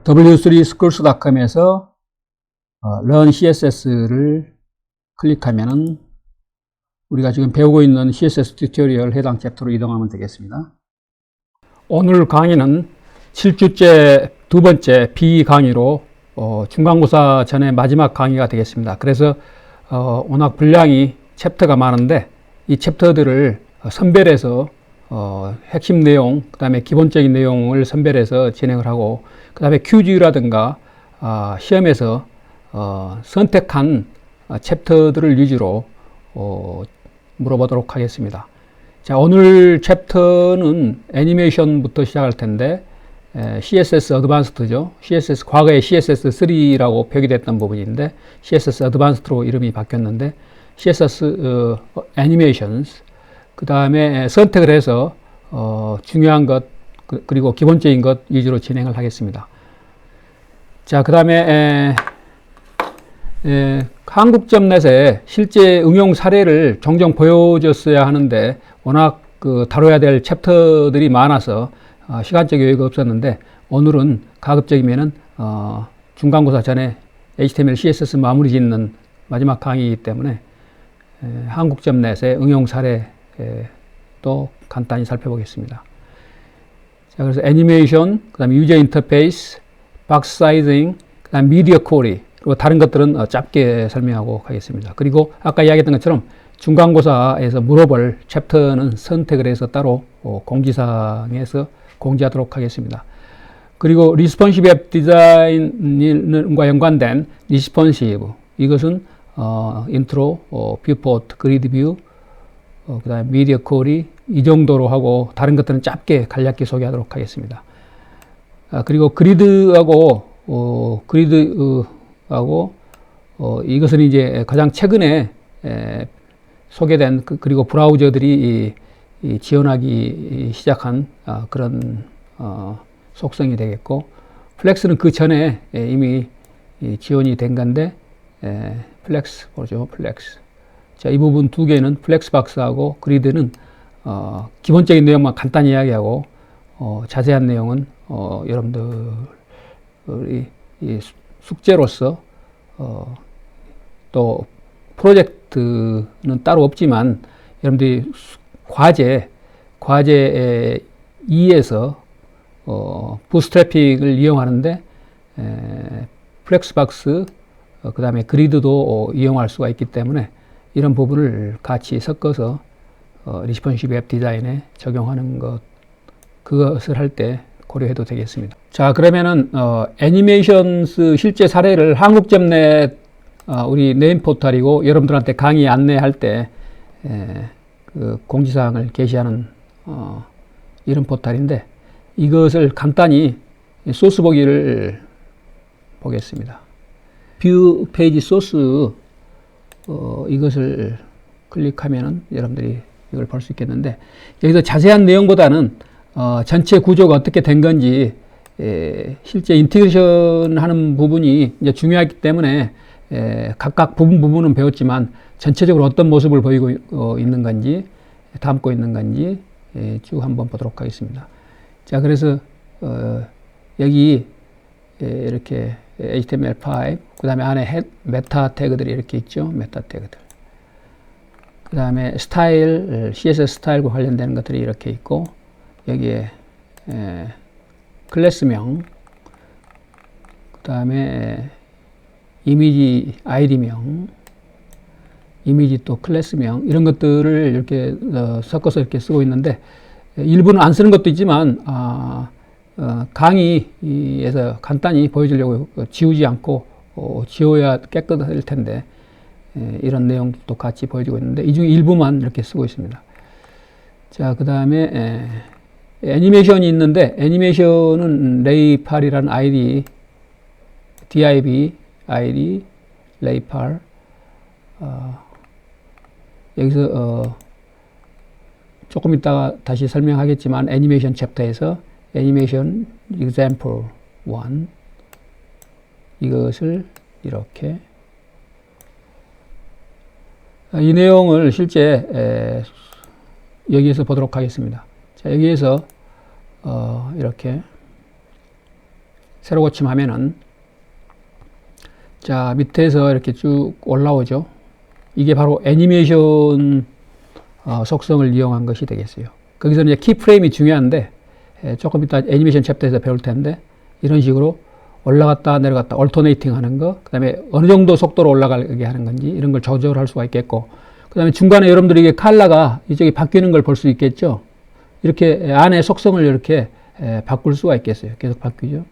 w3schools.com에서 Learn CSS를 클릭하면은 우리가 지금 배우고 있는 CSS 튜토리얼 해당 챕터로 이동하면 되겠습니다. 오늘 강의는 7주째 두 번째 B 강의로 중간고사 전에 마지막 강의가 되겠습니다. 그래서 워낙 분량이 챕터가 많은데 이 챕터들을 선별해서 핵심 내용, 그 다음에 기본적인 내용을 선별해서 진행을 하고, 그 다음에 퀴즈라든가 시험에서 선택한 챕터들을 위주로 물어보도록 하겠습니다. 자, 오늘 챕터는 애니메이션부터 시작할 텐데 CSS 어드밴스드죠. CSS 과거에 CSS3라고 표기됐던 부분인데 CSS 어드밴스드로 이름이 바뀌었는데 CSS 애니메이션스, 그 다음에 선택을 해서 중요한 것 그리고 기본적인 것 위주로 진행을 하겠습니다. 자, 그 다음에 한국점넷에 실제 응용 사례를 종종 보여줬어야 하는데 워낙 다뤄야 될 챕터들이 많아서 시간적 여유가 없었는데 오늘은 가급적이면은 중간고사 전에 HTML, CSS 마무리 짓는 마지막 강의이기 때문에 한국점넷의 응용 사례 또 간단히 살펴보겠습니다. 자, 그래서 애니메이션, 그 다음에 유저 인터페이스, 박스 사이징, 그 다음 미디어 쿼리, 그리고 다른 것들은 짧게 설명하고 가겠습니다. 그리고 아까 이야기했던 것처럼 중간고사에서 물어볼 챕터는 선택을 해서 따로 공지사항에서 공지하도록 하겠습니다. 그리고 리스폰시브 앱 디자인과 연관된 리스폰시브, 이것은 인트로, 뷰포트, 그리드 뷰, 그 다음에 미디어 쿼리, 이 정도로 하고 다른 것들은 짧게 간략히 소개하도록 하겠습니다. 그리고 그리드하고 이것은 이제 가장 최근에 소개된 그리고 브라우저들이 지원하기 시작한 그런 속성이 되겠고, 플렉스는 그 전에 이미 지원이 된 건데 플렉스 보죠. 플렉스. 자, 이 부분 두 개는 플렉스박스하고 그리드는 기본적인 내용만 간단히 이야기하고 자세한 내용은 여러분들이 숙제로서 또 프로젝트는 따로 없지만 여러분들이 과제 2에서 부스트래핑을 이용하는데 플렉스박스 그 다음에 그리드도 이용할 수가 있기 때문에 이런 부분을 같이 섞어서 리스폰시브 앱 디자인에 적용하는 그것을 할 때 고려해도 되겠습니다. 자, 그러면은 애니메이션스 실제 사례를 한국점넷 우리 네임 포털이고 여러분들한테 강의 안내할 때 그 공지사항을 게시하는 이런 포털인데 이것을 간단히 소스 보기를 보겠습니다. 뷰 페이지 소스 이것을 클릭하면은 여러분들이 이걸 볼 수 있겠는데 여기서 자세한 내용보다는 전체 구조가 어떻게 된 건지 실제 인테그레이션 하는 부분이 이제 중요하기 때문에 각각 부분은 배웠지만 전체적으로 어떤 모습을 보이고 있는 건지 담고 있는 건지 쭉 한번 보도록 하겠습니다. 자, 그래서 여기 이렇게 HTML5 그 다음에 안에 메타 태그들이 이렇게 있죠. 메타 태그들. 그 다음에 스타일, CSS 스타일과 관련되는 것들이 이렇게 있고 여기에 클래스명, 그 다음에 이미지 아이디명, 이미지 또 클래스명, 이런 것들을 이렇게 섞어서 이렇게 쓰고 있는데 일부는 안 쓰는 것도 있지만 강의에서 간단히 보여주려고 지우지 않고 지워야 깨끗할 텐데 이런 내용도 같이 보여주고 있는데 이 중에 일부만 이렇게 쓰고 있습니다. 자, 그 다음에 애니메이션이 있는데 애니메이션은 레이팔이라는 아이디, div id 레이팔, 여기서 조금 이따가 다시 설명하겠지만 애니메이션 챕터에서 애니메이션 example 1 이것을 이렇게 이 내용을 실제 여기에서 보도록 하겠습니다. 자, 여기에서 이렇게 새로 고침하면은 자, 밑에서 이렇게 쭉 올라오죠. 이게 바로 애니메이션 속성을 이용한 것이 되겠어요. 거기서 이제 키프레임이 중요한데 조금 이따 애니메이션 챕터에서 배울 텐데 이런 식으로 올라갔다 내려갔다 얼터네이팅 하는 거, 그 다음에 어느 정도 속도로 올라가게 하는 건지 이런 걸 조절할 수가 있겠고, 그 다음에 중간에 여러분들이 이게 컬러가 이쪽이 바뀌는 걸 볼 수 있겠죠. 이렇게 안에 속성을 이렇게 바꿀 수가 있겠어요. 계속 바뀌죠.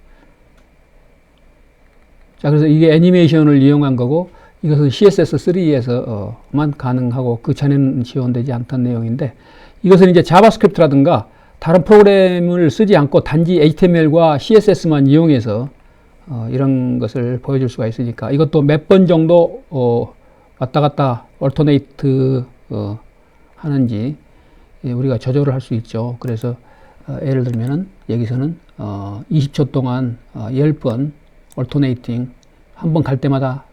자, 그래서 이게 애니메이션을 이용한 거고, 이것은 CSS3에서만 가능하고 그 전에는 지원되지 않던 내용인데, 이것은 이제 자바스크립트라든가 다른 프로그램을 쓰지 않고 단지 HTML과 CSS만 이용해서 이런 것을 보여줄 수가 있으니까 이것도 몇 번 정도 왔다 갔다 얼터네이트 하는지 우리가 조절을 할 수 있죠. 그래서 예를 들면은 여기서는 20초 동안 10번 얼터네이팅, 한 번 갈 때마다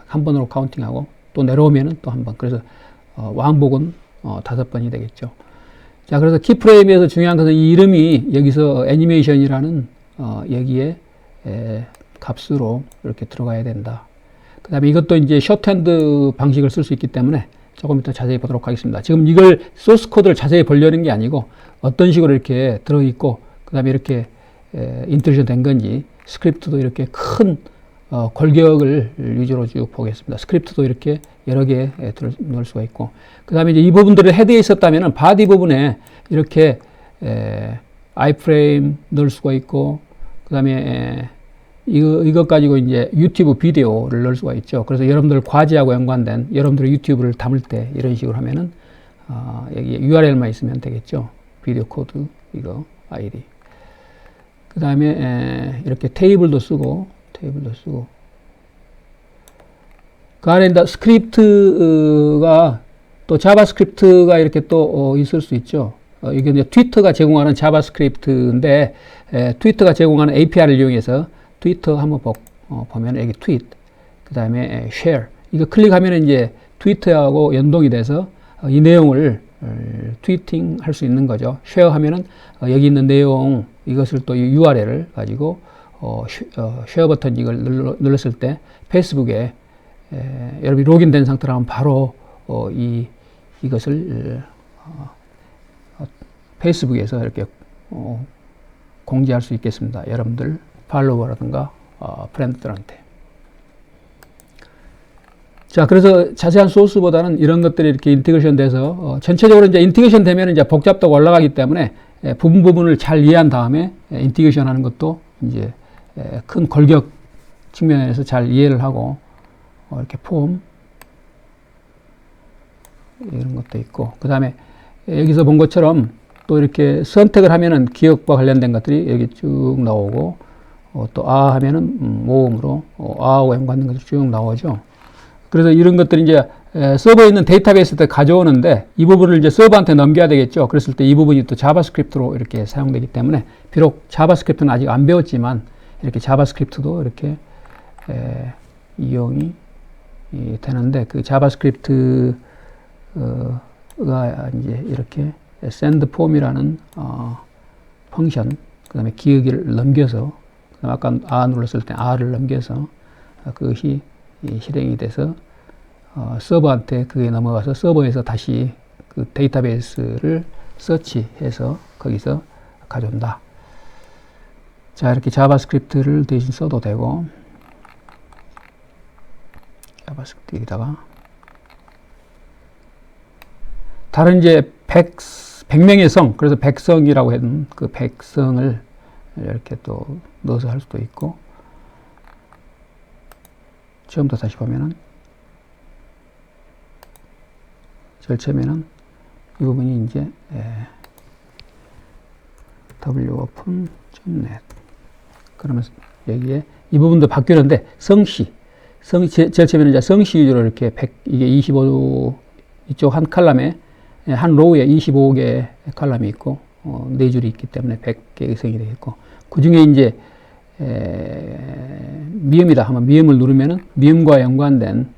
한 번으로 카운팅하고 또 내려오면은 또 한 번, 그래서 왕복은 5번이 되겠죠. 자, 그래서 키프레임에서 중요한 것은 이 이름이 여기서 애니메이션이라는 여기에 값으로 이렇게 들어가야 된다. 그 다음에 이것도 이제 쇼트핸드 방식을 쓸 수 있기 때문에 조금 이따 자세히 보도록 하겠습니다. 지금 이걸 소스 코드를 자세히 보려는 게 아니고 어떤 식으로 이렇게 들어있고 그 다음에 이렇게 인테그레이션 된 건지, 스크립트도 이렇게 큰 골격을 위주로 쭉 보겠습니다. 스크립트도 이렇게 여러 개 넣을 수가 있고, 그 다음에 이제 이 부분들을 헤드에 있었다면은 바디 부분에 이렇게 아이프레임 넣을 수가 있고, 그 다음에 이것 가지고 이제 유튜브 비디오를 넣을 수가 있죠. 그래서 여러분들 과제하고 연관된 여러분들의 유튜브를 담을 때 이런 식으로 하면은 여기 URL만 있으면 되겠죠. 비디오 코드 이거 아이디. 그 다음에 이렇게 테이블도 쓰고 그 안에 스크립트가 또 자바스크립트가 이렇게 또 있을 수 있죠. 이게 이제 트위터가 제공하는 자바스크립트인데 트위터가 제공하는 API를 이용해서 트위터 한번 보면 여기 트윗, 그 다음에 share, 이거 클릭하면 이제 트위터하고 연동이 돼서 이 내용을 트위팅 할 수 있는 거죠. share 하면은 여기 있는 내용, 이것을 또 URL을 가지고 share 버튼 이걸 눌렀을 때 페이스북에 여러분이 로그인된 상태로 하면 바로 이것을 페이스북에서 이렇게 공지할 수 있겠습니다. 여러분들 팔로워라든가 프렌드들한테. 자, 그래서 자세한 소스보다는 이런 것들이 이렇게 인테그레이션 돼서 전체적으로 이제 인테그레이션 되면 이제 복잡도가 올라가기 때문에 부분을 잘 이해한 다음에 인테그레이션 하는 것도 이제 큰 골격 측면에서 잘 이해를 하고 이렇게 폼 이런 것도 있고, 그 다음에 여기서 본 것처럼 또 이렇게 선택을 하면은 기억과 관련된 것들이 여기 쭉 나오고, 또 하면은 모음으로 하고 연관된 것들이 쭉 나오죠. 그래서 이런 것들이 이제 서버에 있는 데이터베이스 때 가져오는데 이 부분을 이제 서버한테 넘겨야 되겠죠. 그랬을 때 이 부분이 또 자바스크립트로 이렇게 사용되기 때문에 비록 자바스크립트는 아직 안 배웠지만 이렇게 자바스크립트도 이렇게 이용이 되는데, 그 자바스크립트가 이제 이렇게 sendForm이라는 펑션, 그 다음에 기억을 넘겨서, 아까 눌렀을 때 R을 넘겨서 그것이 실행이 돼서 서버한테 그게 넘어가서 서버에서 다시 그 데이터베이스를 서치해서 거기서 가져온다. 자, 이렇게 자바스크립트를 대신 써도 되고, 자바스크립트 여기다가 다른 이제 100명의 성, 그래서 백성이라고 했던 그 백성을 이렇게 또 넣어서 할 수도 있고, 처음부터 다시 보면은 절체면은 이 부분이 이제 wopen.net, 그러면서 여기에 이 부분도 바뀌는데 성씨 절체면은 이제 성씨 위주로 이렇게 이게 25 이쪽 한 칼럼에 한 로우에 25개 칼럼이 있고 네 줄이 있기 때문에 100개의 성이 되겠고, 그 중에 이제 미음이다 하면 미음을 누르면은 미음과 연관된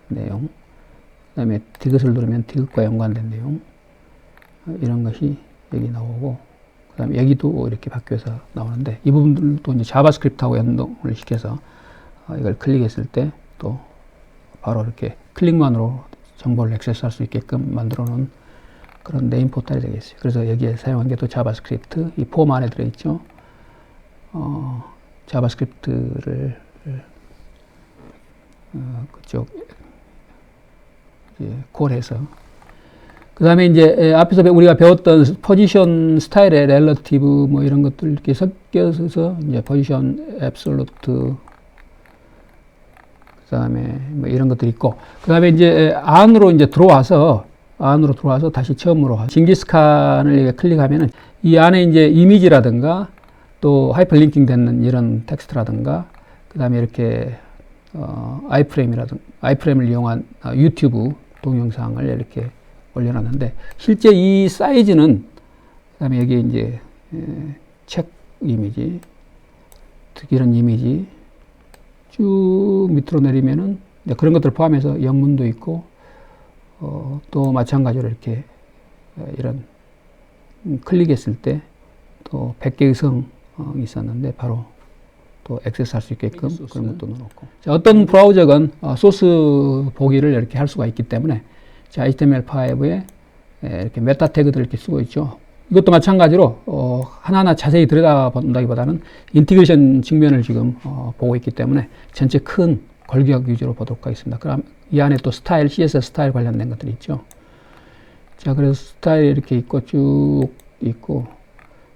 내용, 그 다음에 디귿을 누르면 디귿과 연관된 내용, 이런 것이 여기 나오고, 그다음에 여기도 이렇게 바뀌어서 나오는데 이 부분들도 이제 자바스크립트하고 연동을 시켜서 이걸 클릭했을 때 또 바로 이렇게 클릭만으로 정보를 액세스할 수 있게끔 만들어 놓은 그런 네임 포탈이 되겠어요. 그래서 여기에 사용한 게 또 자바스크립트, 이 폼 안에 들어있죠. 자바스크립트를 그쪽 콜해서 그 다음에 이제 앞에서 우리가 배웠던 포지션 스타일의 렐러티브 뭐 이런 것들 이렇게 섞여서 이제 포지션 앱솔루트 그 다음에 뭐 이런 것들이 있고 그 다음에 이제 안으로 들어와서 다시 처음으로 징기스칸을 클릭하면은 이 안에 이제 이미지라든가 또 하이퍼링킹 되는 이런 텍스트라든가 그 다음에 이렇게 아이프레임을 이용한 유튜브 동영상을 이렇게 올려놨는데 실제 이 사이즈는 그다음에 여기 이제 책 이미지 이런 이미지 쭉 밑으로 내리면은 그런 것들을 포함해서 영문도 있고 또 마찬가지로 이렇게 이런 클릭했을 때 또 100개의 성이 있었는데 바로 또 액세스할 수 있게끔 그런 것도 넣어놓고 자, 어떤 브라우저건 소스 보기를 이렇게 할 수가 있기 때문에 자, HTML5에 이렇게 메타 태그들을 이렇게 쓰고 있죠. 이것도 마찬가지로 하나하나 자세히 들여다본다기보다는 인티그레이션 측면을 지금 보고 있기 때문에 전체 큰 골격 위주로 보도록 하겠습니다. 그럼 이 안에 또 스타일, CSS 스타일 관련된 것들이 있죠. 자, 그래서 스타일이 이렇게 있고 쭉 있고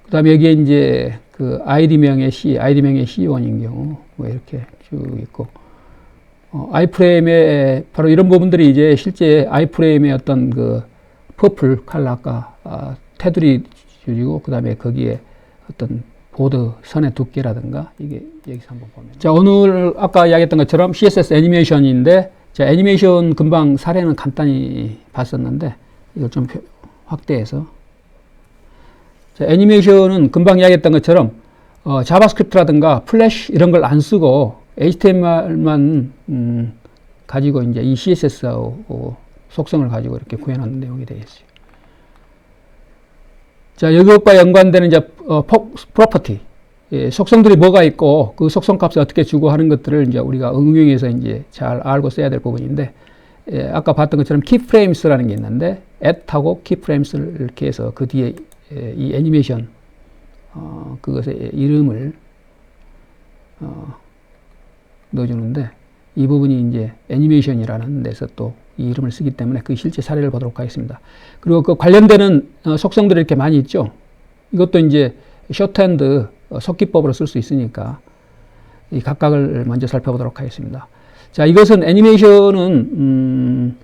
그 다음에 여기에 이제 그 아이디명의 C1인 경우 뭐 이렇게 쭉 있고 아이프레임의 바로 이런 부분들이 이제 실제 아이프레임의 어떤 그 퍼플 컬러 아까 테두리 줄이고 그 다음에 거기에 어떤 보드 선의 두께라든가 이게 여기서 한번 보면 자 오늘 아까 이야기했던 것처럼 CSS 애니메이션인데 자 애니메이션 금방 사례는 간단히 봤었는데 이걸 좀 확대해서 자 애니메이션은 금방 이야기했던 것처럼 자바스크립트라든가 플래시 이런 걸 안 쓰고 HTML만 가지고 이제 이 CSS 속성을 가지고 이렇게 구현하는 내용이 되겠어요. 자, 이것과 연관되는 이제 프로퍼티 속성들이 뭐가 있고 그 속성 값을 어떻게 주고 하는 것들을 이제 우리가 응용해서 이제 잘 알고 써야 될 부분인데 아까 봤던 것처럼 키프레임스라는 게 있는데 at하고 키프레임스를 이렇게 해서 그 뒤에 이 애니메이션 그것의 이름을 넣어주는데 이 부분이 이제 애니메이션이라는 데서 또 이 이름을 쓰기 때문에 그 실제 사례를 보도록 하겠습니다. 그리고 그 관련되는 속성들이 이렇게 많이 있죠. 이것도 이제 쇼트핸드 속기법으로 쓸 수 있으니까 이 각각을 먼저 살펴보도록 하겠습니다. 자, 이것은 애니메이션은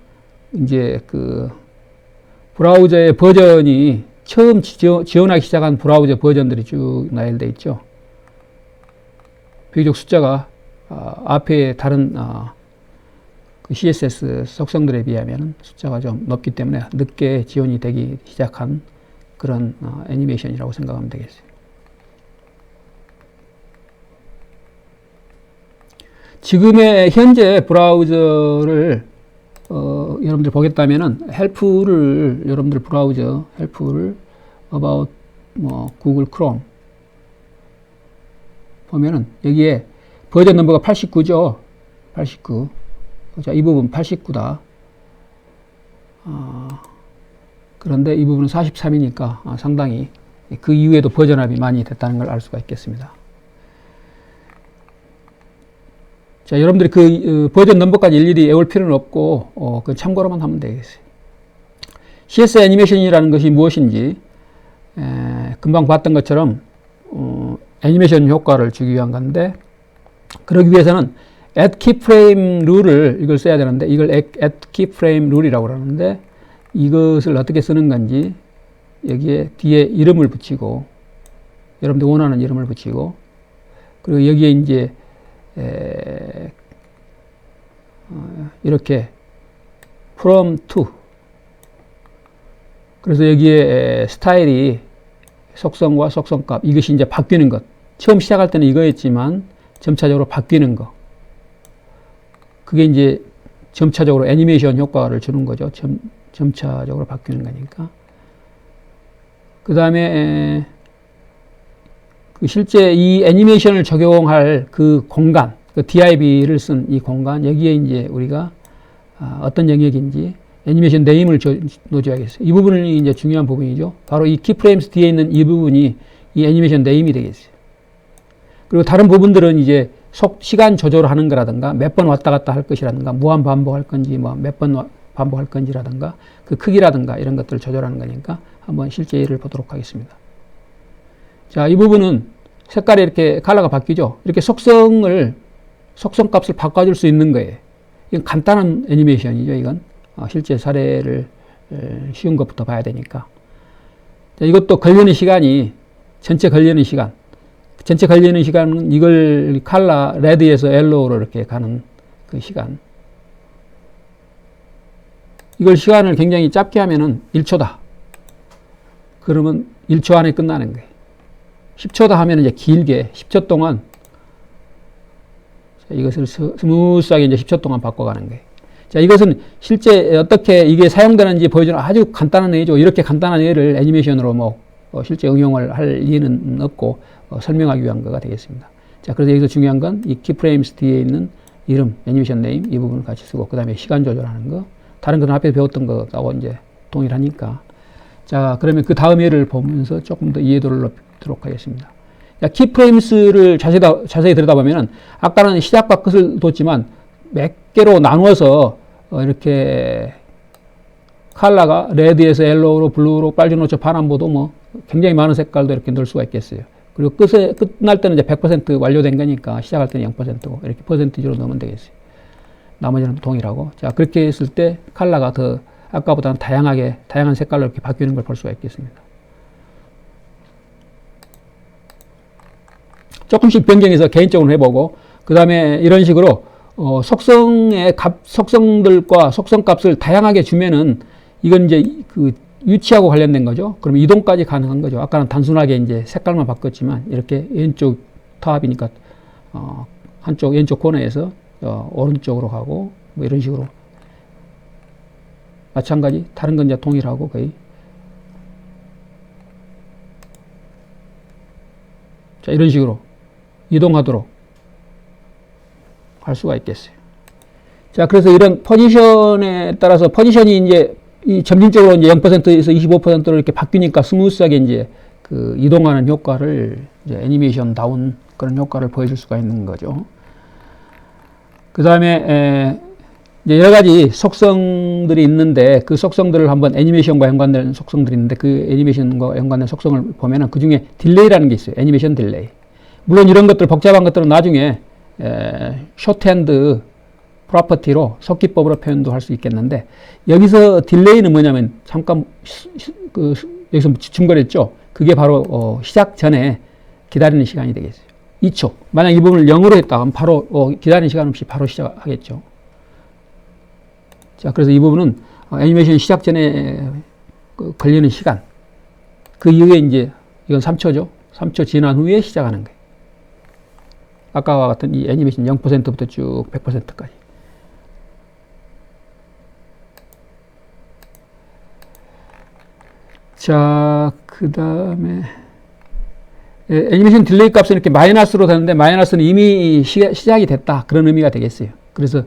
이제 그 브라우저의 버전이 처음 지원하기 시작한 브라우저 버전들이 쭉 나열되어 있죠. 비교적 숫자가 앞에 다른 그 CSS 속성들에 비하면 숫자가 좀 높기 때문에 늦게 지원이 되기 시작한 그런 애니메이션이라고 생각하면 되겠어요. 지금의 현재 브라우저를 여러분들 보겠다면은 여러분들 브라우저 헬프를 about 구글 크롬 보면은 여기에 버전 넘버가 89죠. 89. 자, 이 부분 89다. 그런데 이 부분은 43이니까 상당히 그 이후에도 버전업이 많이 됐다는 걸 알 수가 있겠습니다. 자, 여러분들이 그 버전 넘버까지 일일이 외울 필요는 없고 그 참고로만 하면 되겠어요. CS 애니메이션이라는 것이 무엇인지 금방 봤던 것처럼 애니메이션 효과를 주기 위한 건데 그러기 위해서는 at keyframe 룰을 이걸 써야 되는데 이걸 at keyframe 룰이라고 그러는데 이것을 어떻게 쓰는 건지 여기에 뒤에 이름을 붙이고 여러분들 원하는 이름을 붙이고 그리고 여기에 이제 이렇게 from to 그래서 여기에 스타일이 속성과 속성값 이것이 이제 바뀌는 것 처음 시작할 때는 이거였지만 점차적으로 바뀌는 거 그게 이제 점차적으로 애니메이션 효과를 주는 거죠. 점차적으로 바뀌는 거니까. 그 다음에 그 실제 이 애니메이션을 적용할 그 공간, 그 DIB를 쓴 이 공간, 여기에 이제 우리가 어떤 영역인지 애니메이션 네임을 넣어줘야겠어요. 이 부분이 이제 중요한 부분이죠. 바로 이 키프레임스 뒤에 있는 이 부분이 이 애니메이션 네임이 되겠어요. 그리고 다른 부분들은 이제 시간 조절을 하는 거라든가 몇 번 왔다 갔다 할 것이라든가 무한 반복할 건지 뭐 몇 번 반복할 건지라든가 그 크기라든가 이런 것들을 조절하는 거니까 한번 실제 예를 보도록 하겠습니다. 자, 이 부분은 색깔이 이렇게 컬러가 바뀌죠. 이렇게 속성 값을 바꿔줄 수 있는 거예요. 이건 간단한 애니메이션이죠. 이건 실제 사례를 쉬운 것부터 봐야 되니까. 자, 이것도 걸리는 시간이 전체 걸리는 시간은 이걸 컬러 레드에서 옐로우로 이렇게 가는 그 시간. 이걸 시간을 굉장히 짧게 하면은 1초다. 그러면 1초 안에 끝나는 거예요. 10초다 하면 이제 길게 10초 동안 이것을 스무스하게 이제 10초 동안 바꿔가는 거예요. 자, 이것은 실제 어떻게 이게 사용되는지 보여주는 아주 간단한 예죠. 이렇게 간단한 예를 애니메이션으로 실제 응용을 할 이유는 없고 설명하기 위한 거가 되겠습니다. 자, 그래서 여기서 중요한 건 이 키프레임스 뒤에 있는 이름, 애니메이션 네임 이 부분을 같이 쓰고 그 다음에 시간 조절하는 거. 다른 건 앞에 배웠던 거하고 이제 동일하니까. 자, 그러면 그 다음 예를 보면서 조금 더 이해도를 높이도록 하겠습니다. 자, 키프레임스를 자세히 들여다보면은 아까는 시작과 끝을 뒀지만 몇 개로 나누어서 이렇게 컬러가 레드에서 옐로우로 블루로 빨주노초 파란보도 뭐 굉장히 많은 색깔도 이렇게 넣을 수가 있겠어요. 그리고 끝날 때는 이제 100% 완료된 거니까 시작할 때는 0%고 이렇게 퍼센티지로 넣으면 되겠어요. 나머지는 동일하고. 자, 그렇게 했을 때 컬러가 더 아까보다는 다양한 색깔로 이렇게 바뀌는 걸 볼 수가 있겠습니다. 조금씩 변경해서 개인적으로 해보고, 그 다음에 이런 식으로, 속성들과 속성값을 다양하게 주면은, 이건 이제 그 위치하고 관련된 거죠. 그럼 이동까지 가능한 거죠. 아까는 단순하게 이제 색깔만 바꿨지만, 이렇게 왼쪽 타압이니까, 한쪽, 왼쪽 코너에서, 오른쪽으로 가고, 뭐 이런 식으로. 마찬가지, 다른 건 이제 동일하고 거의. 자, 이런 식으로 이동하도록 할 수가 있겠어요. 자, 그래서 이런 포지션에 따라서 포지션이 이제 점진적으로 이제 0%에서 25%로 이렇게 바뀌니까 스무스하게 이제 그 이동하는 효과를 이제 애니메이션다운 그런 효과를 보여줄 수가 있는 거죠. 그 다음에 이제 여러 가지 속성들이 있는데 그 속성들을 한번 애니메이션과 연관된 속성들이 있는데 그 애니메이션과 연관된 속성을 보면은 그 중에 딜레이라는 게 있어요. 애니메이션 딜레이. 물론 이런 것들 복잡한 것들은 나중에 쇼트핸드 프로퍼티로 속기법으로 표현도 할 수 있겠는데 여기서 딜레이는 뭐냐면 잠깐 여기서 중거렸죠. 그게 바로 시작 전에 기다리는 시간이 되겠어요. 2초. 만약 이 부분을 0으로 했다 하면 바로 기다리는 시간 없이 바로 시작하겠죠. 자, 그래서 이 부분은 애니메이션 시작 전에 걸리는 시간. 그 이후에 이제 이건 3초죠. 3초 지난 후에 시작하는 거예요. 아까와 같은 이 애니메이션 0%부터 쭉 100%까지. 자, 그 다음에 애니메이션 딜레이 값은 이렇게 마이너스로 되는데 마이너스는 이미 시작이 됐다. 그런 의미가 되겠어요. 그래서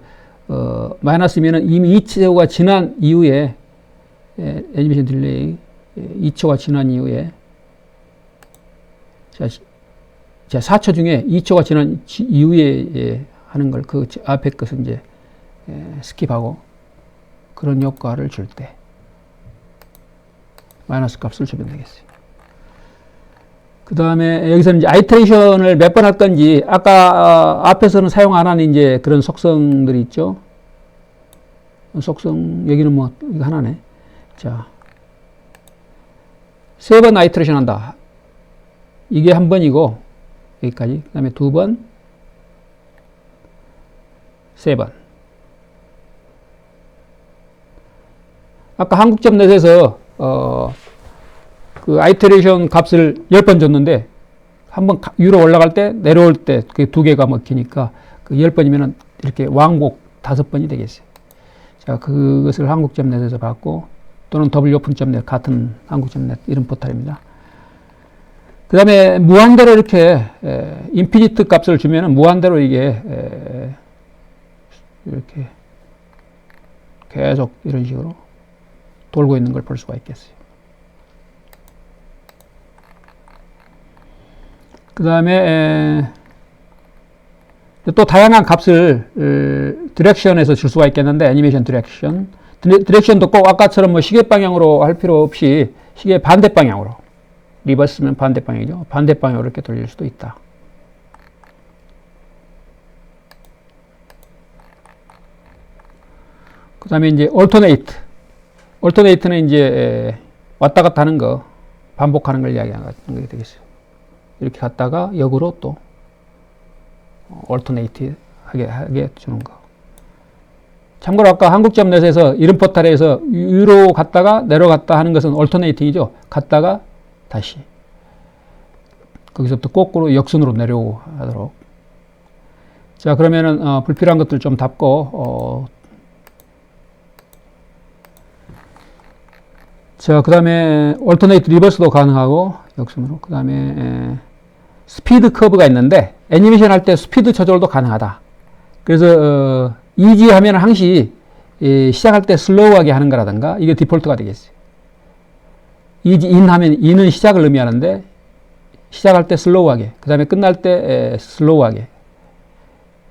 마이너스면은 이미 2초가 지난 이후에 애니메이션 딜레이 2초가 지난 이후에 자 4초 중에 2초가 지난 이후에 하는 걸 그 앞에 것은 이제 스킵하고 그런 효과를 줄 때 마이너스 값을 주면 되겠어요. 그 다음에 여기서는 이제 아이터레이션을 몇 번 할 건지 아까 앞에서는 사용 안 하는 이제 그런 속성들이 있죠. 속성 여기는 뭐 이거 하나네. 자, 3번 아이터레이션 한다. 이게 한 번이고 여기까지. 그 다음에 2번, 3번. 아까 한국점넷에서 그 아이터레이션 값을 10번 줬는데 한번 위로 올라갈 때 내려올 때 그 두 개가 먹히니까 그 10번이면은 이렇게 왕복 5번이 되겠어요. 자, 그것을 한국점넷에서 봤고 또는 w오픈.net 같은 한국점넷 이런 포털입니다. 그 다음에 무한대로 이렇게 인피니트 값을 주면은 무한대로 이게 이렇게 계속 이런 식으로 돌고 있는 걸 볼 수가 있겠어요. 그 다음에 또 다양한 값을 디렉션에서 줄 수가 있겠는데, 애니메이션 디렉션도 꼭 아까처럼 뭐 시계 방향으로 할 필요 없이 시계 반대 방향으로, 리버스면 반대 방향이죠. 반대 방향으로 이렇게 돌릴 수도 있다. 그 다음에 이제 올터네이트는 이제 왔다 갔다 하는 거, 반복하는 걸 이야기하는 게 되겠어요. 이렇게 갔다가 역으로 또 올터네이트 하게 주는 거. 참고로 아까 한국점넷에서 이름 포탈에서 위로 갔다가 내려갔다 하는 것은 올터네이팅이죠. 갔다가 다시 거기서부터 거꾸로 역순으로 내려오고 하도록. 자, 그러면은 불필요한 것들 좀 닫고 자, 그 다음에 올터네이트 리버스도 가능하고 역순으로. 그 다음에 스피드 커브가 있는데 애니메이션 할 때 스피드 조절도 가능하다. 그래서 이지 하면 항시 시작할 때 슬로우하게 하는 거라든가, 이게 디폴트가 되겠어요. 이지 인 하면 인은 시작을 의미하는데 시작할 때 슬로우하게, 그 다음에 끝날 때 슬로우하게,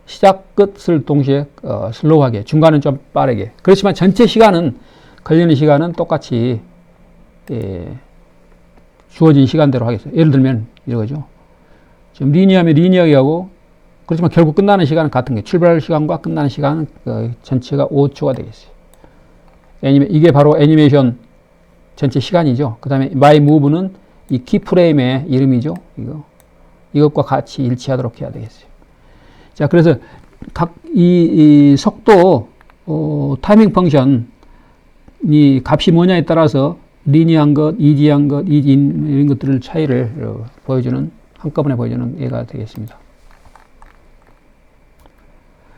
시작 끝을 동시에 슬로우하게, 중간은 좀 빠르게. 그렇지만 전체 시간은, 걸리는 시간은 똑같이 주어진 시간대로 하겠어요. 예를 들면 이거죠. 지금 리니어하면 리니어하게 하고, 그렇지만 결국 끝나는 시간은 같은 게, 출발 시간과 끝나는 시간은 전체가 5초가 되겠어요. 이게 바로 애니메이션 전체 시간이죠. 그 다음에 my move는 이 키프레임의 이름이죠. 이것과 같이 일치하도록 해야 되겠어요. 자, 그래서 이 속도 타이밍 펑션이 값이 뭐냐에 따라서 리니어한 것, 이지한 것, 이지인 이런 것들을 차이를 보여주는, 한꺼번에 보여주는 예가 되겠습니다.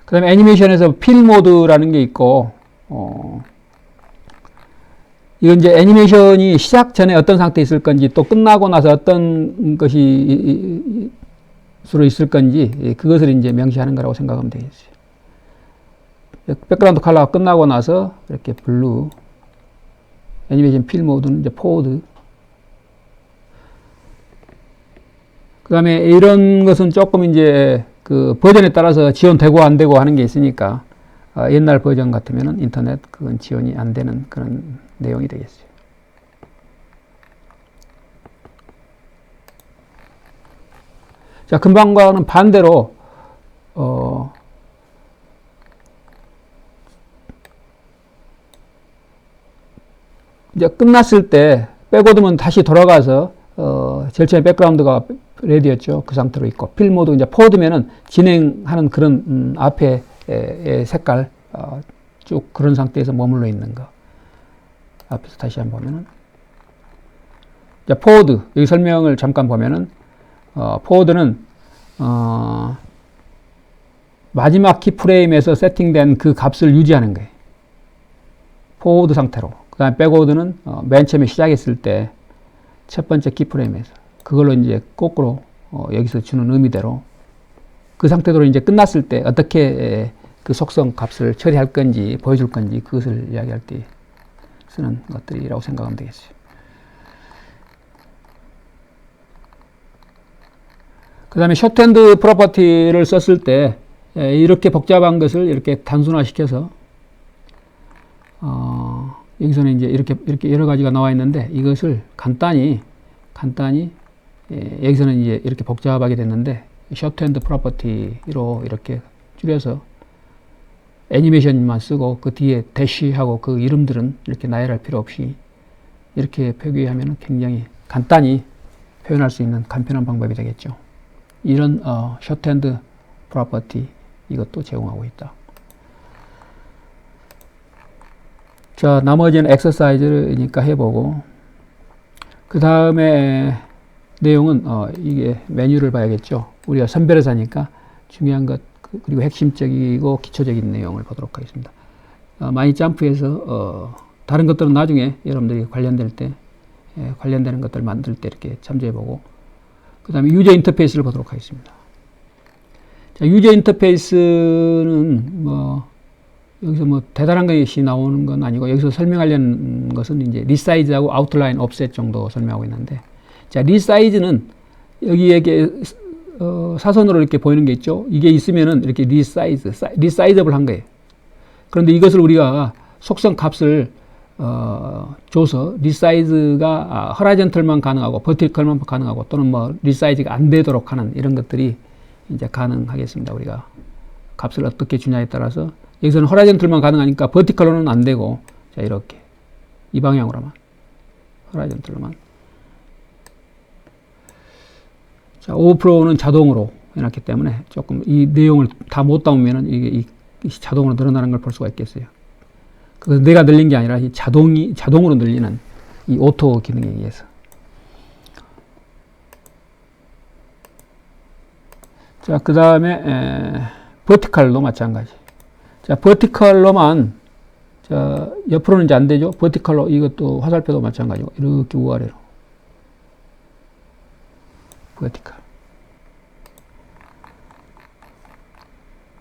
그 다음에 애니메이션에서 필 모드라는 게 있고, 이건 이제 애니메이션이 시작 전에 어떤 상태에 있을 건지, 또 끝나고 나서 어떤 것이 수로 있을 건지, 그것을 이제 명시하는 거라고 생각하면 되겠어요. 백그라운드 컬러가 끝나고 나서 이렇게 블루, 애니메이션 필 모드는 이제 포워드. 그 다음에 이런 것은 조금 이제 그 버전에 따라서 지원되고 안 되고 하는 게 있으니까, 옛날 버전 같으면 인터넷 그건 지원이 안 되는 그런 내용이 되겠어요. 자, 금방과는 반대로 이제 끝났을 때 백워드면 다시 돌아가서 제일 처음에 백그라운드가 레디였죠. 그 상태로 있고, 필 모드 이제 포워드면은 진행하는 그런 앞에 색깔 쭉 그런 상태에서 머물러 있는 거. 앞에서 다시 한번 보면은, 자, 포워드 여기 설명을 잠깐 보면은 포워드는 마지막 키 프레임에서 세팅된 그 값을 유지하는 거예요. 포워드 상태로. 그 다음에 백워드는 맨 처음에 시작했을 때 첫 번째 키 프레임에서 그걸로 이제 거꾸로 여기서 주는 의미대로 그 상태로 이제 끝났을 때 어떻게 그 속성 값을 처리할 건지 보여줄 건지 그것을 이야기할 때 쓰는 것들이라고 생각하면 되겠어요. 그 다음에 쇼트핸드 프로퍼티를 썼을 때 이렇게 복잡한 것을 이렇게 단순화시켜서 여기서는 이제 이렇게 여러 가지가 나와 있는데, 이것을 간단히 여기서는 이제 이렇게 복잡하게 됐는데, 쇼트핸드 프로퍼티로 이렇게 줄여서 애니메이션만 쓰고 그 뒤에 대시하고 그 이름들은 이렇게 나열할 필요 없이 이렇게 표기하면 굉장히 간단히 표현할 수 있는 간편한 방법이 되겠죠. 이런 쇼트핸드 프로퍼티 이것도 제공하고 있다. 자, 나머지는 엑서사이즈니까 해보고, 그 다음에 내용은 이게 메뉴를 봐야겠죠. 우리가 선별회사니까 중요한 것 그리고 핵심적이고 기초적인 내용을 보도록 하겠습니다. 많이 점프해서 다른 것들은 나중에 여러분들이 관련될 때 관련되는 것들 만들 때 이렇게 참조해보고, 그 다음에 유저 인터페이스를 보도록 하겠습니다. 자, 유저 인터페이스는 여기서 대단한 것이 나오는 건 아니고, 여기서 설명하려는 것은 이제 리사이즈하고 아웃라인 옵셋 정도 설명하고 있는데, 자, 리사이즈는 여기에 사선으로 이렇게 보이는 게 있죠. 이게 있으면은 이렇게 리사이즈able 한 거예요. 그런데 이것을 우리가 속성 값을 줘서 리사이즈가 허라이전털만 가능하고 버티컬만 가능하고 또는 리사이즈가 안 되도록 하는 이런 것들이 이제 가능하겠습니다. 우리가 값을 어떻게 주냐에 따라서 여기서는 허라이전털만 가능하니까 버티컬로는 안 되고, 자, 이렇게 이 방향으로만 허라이전털로만. 자, 오버플로우는 자동으로 해놨기 때문에 조금 이 내용을 다 못 담으면은 이게 자동으로 늘어나는 걸 볼 수가 있겠어요. 그래서 내가 늘린 게 아니라 이 자동으로 늘리는 이 오토 기능에 의해서. 자, 그 다음에 버티컬도 마찬가지. 자, 버티컬로만, 자, 옆으로는 이제 안 되죠. 버티컬로 이것도 화살표도 마찬가지고 이렇게 우아래로 버티컬.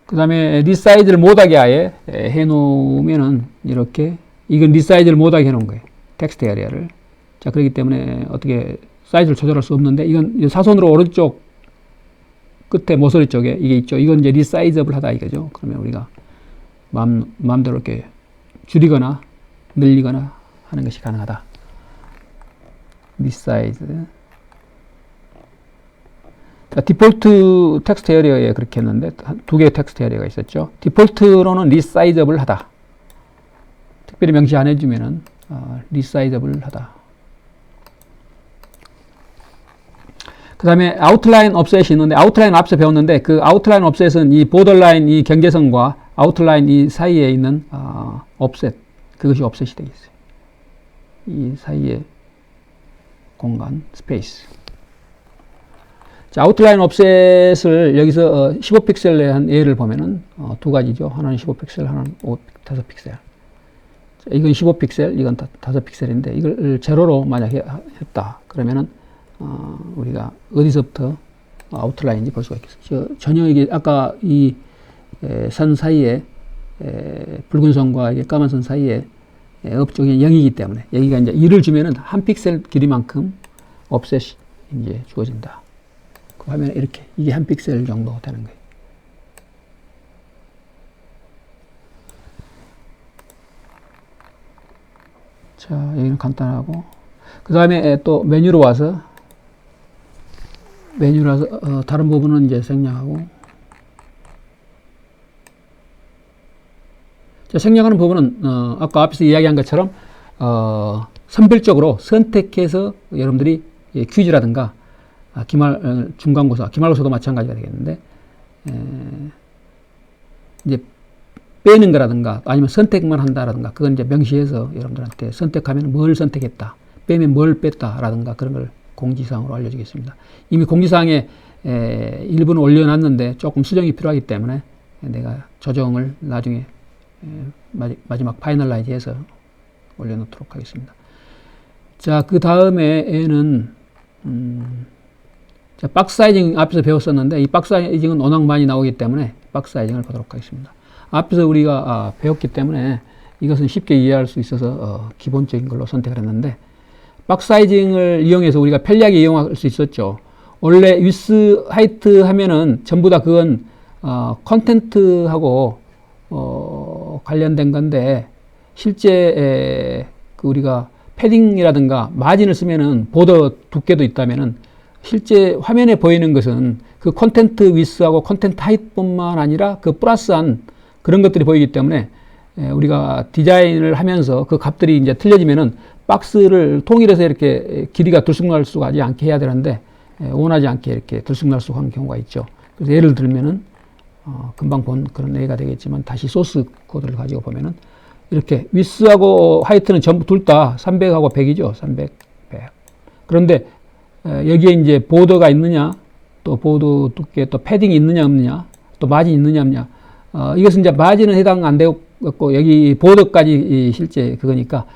그 다음에 리사이즈를 못하게 아예 해놓으면은 이렇게, 이건 리사이즈를 못하게 해놓은 거예요. 텍스트 에리어를. 자, 그렇기 때문에 어떻게 사이즈를 조절할 수 없는데, 이건 사선으로 오른쪽 끝에 모서리 쪽에 이게 있죠. 이건 이제 리사이즈able 하다 이거죠. 그러면 우리가 마음대로 이렇게 줄이거나 늘리거나 하는 것이 가능하다. 리사이즈. 자, 디폴트 텍스트 에리어에 그렇게 했는데 두 개의 텍스트 에리어가 있었죠. 디폴트로는 리사이저블 하다. 특별히 명시 안 해주면은 리사이저블 하다. 그 다음에 아웃라인 옵셋이 있는데, 아웃라인 앞서 배웠는데 그 아웃라인 옵셋은 이 보더라인 이 경계선과 아웃라인 이 사이에 있는 옵셋, 그것이 옵셋이 되겠어요. 이 사이의 공간, 스페이스. 자, 아웃라인 옵셋을 여기서 15픽셀에 한 예를 보면은 두 가지죠. 하나는 15픽셀, 하나는 5픽셀. 자, 이건 15픽셀, 이건 5픽셀인데 이걸 제로로 만약 했다 그러면은 우리가 어디서부터 아웃라인인지 볼 수가 있겠어요. 전혀 이게 아까 이 선 사이에 붉은 선과 이게 까만 선 사이에 업종이 0이기 때문에 여기가 이제 1을 주면은 한 픽셀 길이만큼 옵셋이 이제 주어진다. 그 화면에 이렇게 이게 한 픽셀 정도 되는 거예요. 자, 여기는 간단하고, 그 다음에 또 메뉴로 와서 다른 부분은 이제 생략하고, 자, 생략하는 부분은 아까 앞에서 이야기한 것처럼 선별적으로 선택해서 여러분들이 퀴즈라든가 중간고사, 기말고사도 마찬가지가 되겠는데 이제 빼는 거라든가 아니면 선택만 한다라든가 그건 이제 명시해서 여러분들한테 선택하면 뭘 선택했다, 빼면 뭘 뺐다라든가 그런 걸 공지사항으로 알려주겠습니다. 이미 공지사항에 일부는 올려놨는데 조금 수정이 필요하기 때문에 내가 조정을 나중에 마지막 파이널라이즈해서 올려놓도록 하겠습니다. 자, 그 다음에는 자, 박스 사이징 앞에서 배웠었는데 이 박스 사이징은 워낙 많이 나오기 때문에 박스 사이징을 보도록 하겠습니다. 앞에서 우리가 배웠기 때문에 이것은 쉽게 이해할 수 있어서 기본적인 걸로 선택을 했는데, 박스 사이징을 이용해서 우리가 편리하게 이용할 수 있었죠. 원래 위스 하이트 하면은 전부 다 그건 컨텐트하고 관련된 건데, 실제 그 우리가 패딩이라든가 마진을 쓰면은 보더 두께도 있다면은 실제 화면에 보이는 것은 그 컨텐트 위스하고 컨텐트 하이트뿐만 아니라 그 플러스한 그런 것들이 보이기 때문에 우리가 디자인을 하면서 그 값들이 이제 틀려지면은 박스를 통일해서 이렇게 길이가 들쑥날쑥하지 않게 해야 되는데 원하지 않게 이렇게 들쑥날쑥한 경우가 있죠. 그래서 예를 들면은 금방 본 그런 예가 되겠지만 다시 소스 코드를 가지고 보면은 이렇게 위스하고 하이트는 전부 둘 다 300하고 100이죠. 300, 100. 그런데 여기에 이제 보더가 있느냐, 또 보더 두께, 또 패딩이 있느냐 없느냐, 또 마진이 있느냐 없느냐. 이것은 이제 마진은 해당 안 되고 여기 보더까지 실제 그거니까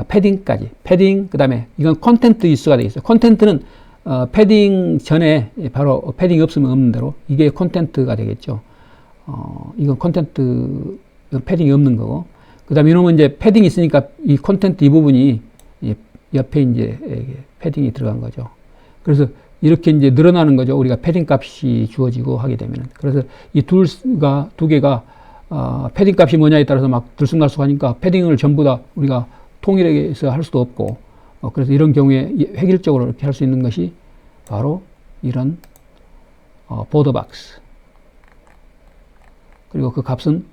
패딩까지. 패딩, 그 다음에 이건 컨텐트 위스가 되겠어요. 컨텐트는 패딩 전에 바로 패딩이 없으면 없는 대로 이게 콘텐트가 되겠죠. 이건 콘텐트 패딩이 없는 거고, 그 다음에 이놈은 이제 패딩이 있으니까 이 콘텐트 이 부분이 옆에 이제 패딩이 들어간 거죠. 그래서 이렇게 이제 늘어나는 거죠. 우리가 패딩 값이 주어지고 하게 되면은. 그래서 이 두 개가 패딩 값이 뭐냐에 따라서 막 들쑥날쑥하니까 패딩을 전부 다 우리가 통일해서 할 수도 없고, 그래서 이런 경우에 획일적으로 이렇게 할 수 있는 것이 바로 이런 보더박스. 그리고 그 값은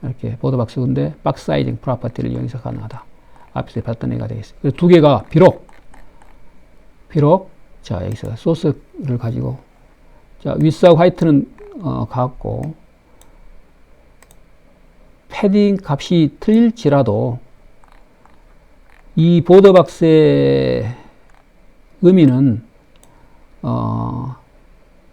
이렇게 보더박스인데 박스 사이징 프로퍼티를 이용해서 가능하다. 앞에서 봤던 애가 되겠어요. 그래서 두 개가 비록 자 여기서 소스를 가지고 자 윗하고 화이트는 같고 패딩 값이 틀릴지라도 이 보더박스의 의미는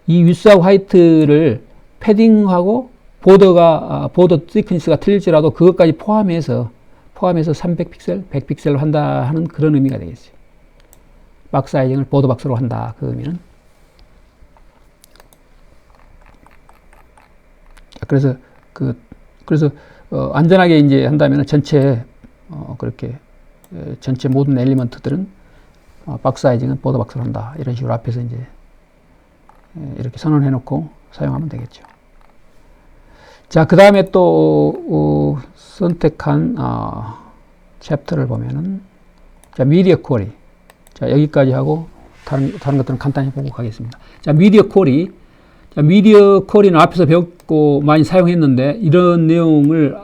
이 윗하고 화이트를 패딩하고 보더 시퀀스가 틀릴지라도 그것까지 포함해서 300픽셀, 100픽셀로 한다 하는 그런 의미가 되겠어요. 박스 사이징을 보더 박스로 한다. 그 의미는. 그래서 안전하게 이제 한다면 전체 그렇게 전체 모든 엘리먼트들은 박스 사이징은 보더 박스로 한다. 이런 식으로 앞에서 이제 이렇게 선언해 놓고 사용하면 되겠죠. 자, 그 다음에 또 선택한 챕터를 보면은 자, 미디어 쿼리. 자, 여기까지 하고 다른 것들은 간단히 보고 가겠습니다. 자, 미디어 쿼리. 자, 미디어 쿼리는 앞에서 배웠고 많이 사용했는데 이런 내용을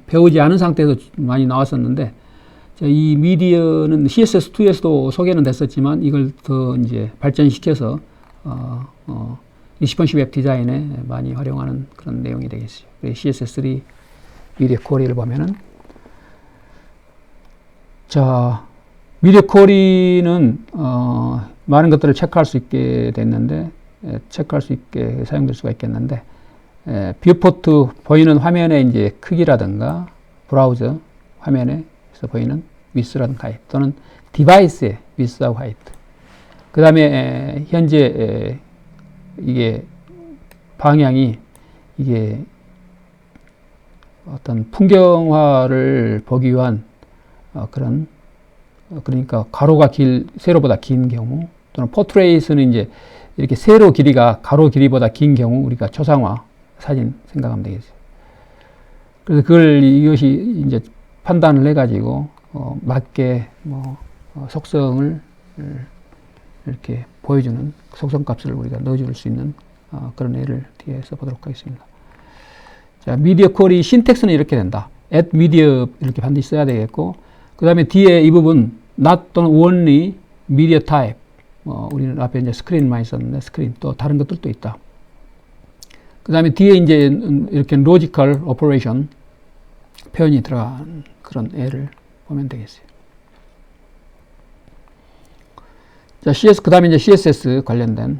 배우지 않은 상태에서 많이 나왔었는데, 자, 이 미디어는 CSS2에서도 소개는 됐었지만 이걸 더 이제 발전시켜서 리스폰시브 웹 디자인에 많이 활용하는 그런 내용이 되겠어요. CSS3 미디어 쿼리를 보면은 자, 미디어 쿼리는 많은 것들을 체크할 수 있게 됐는데 체크할 수 있게 사용될 수가 있겠는데 뷰포트 보이는 화면의 이제 크기라든가 브라우저 화면에서 보이는 위스라든가 하이트 또는 디바이스의 위스하고 하이트, 그 다음에 현재 이게 방향이 이게 어떤 풍경화를 보기 위한 그러니까 가로가 세로보다 긴 경우, 또는 포트레이트는 이제 이렇게 세로 길이가 가로 길이보다 긴 경우 우리가 초상화 사진 생각하면 되겠어요. 그래서 이것이 이제 판단을 해가지고 맞게 속성을 이렇게 보여주는 속성 값을 우리가 넣어줄 수 있는 그런 예를 뒤에서 보도록 하겠습니다. 자, 미디어 쿼리 신텍스는 이렇게 된다. add media 이렇게 반드시 써야 되겠고, 그 다음에 뒤에 이 부분 not 또는 only media type, 우리는 앞에 이제 스크린 많이 썼는데 스크린 또 다른 것들도 있다. 그 다음에 뒤에 이제 이렇게 logical operation 표현이 들어간 그런 예를 보면 되겠어요. 자, 그 다음에 이제 CSS 관련된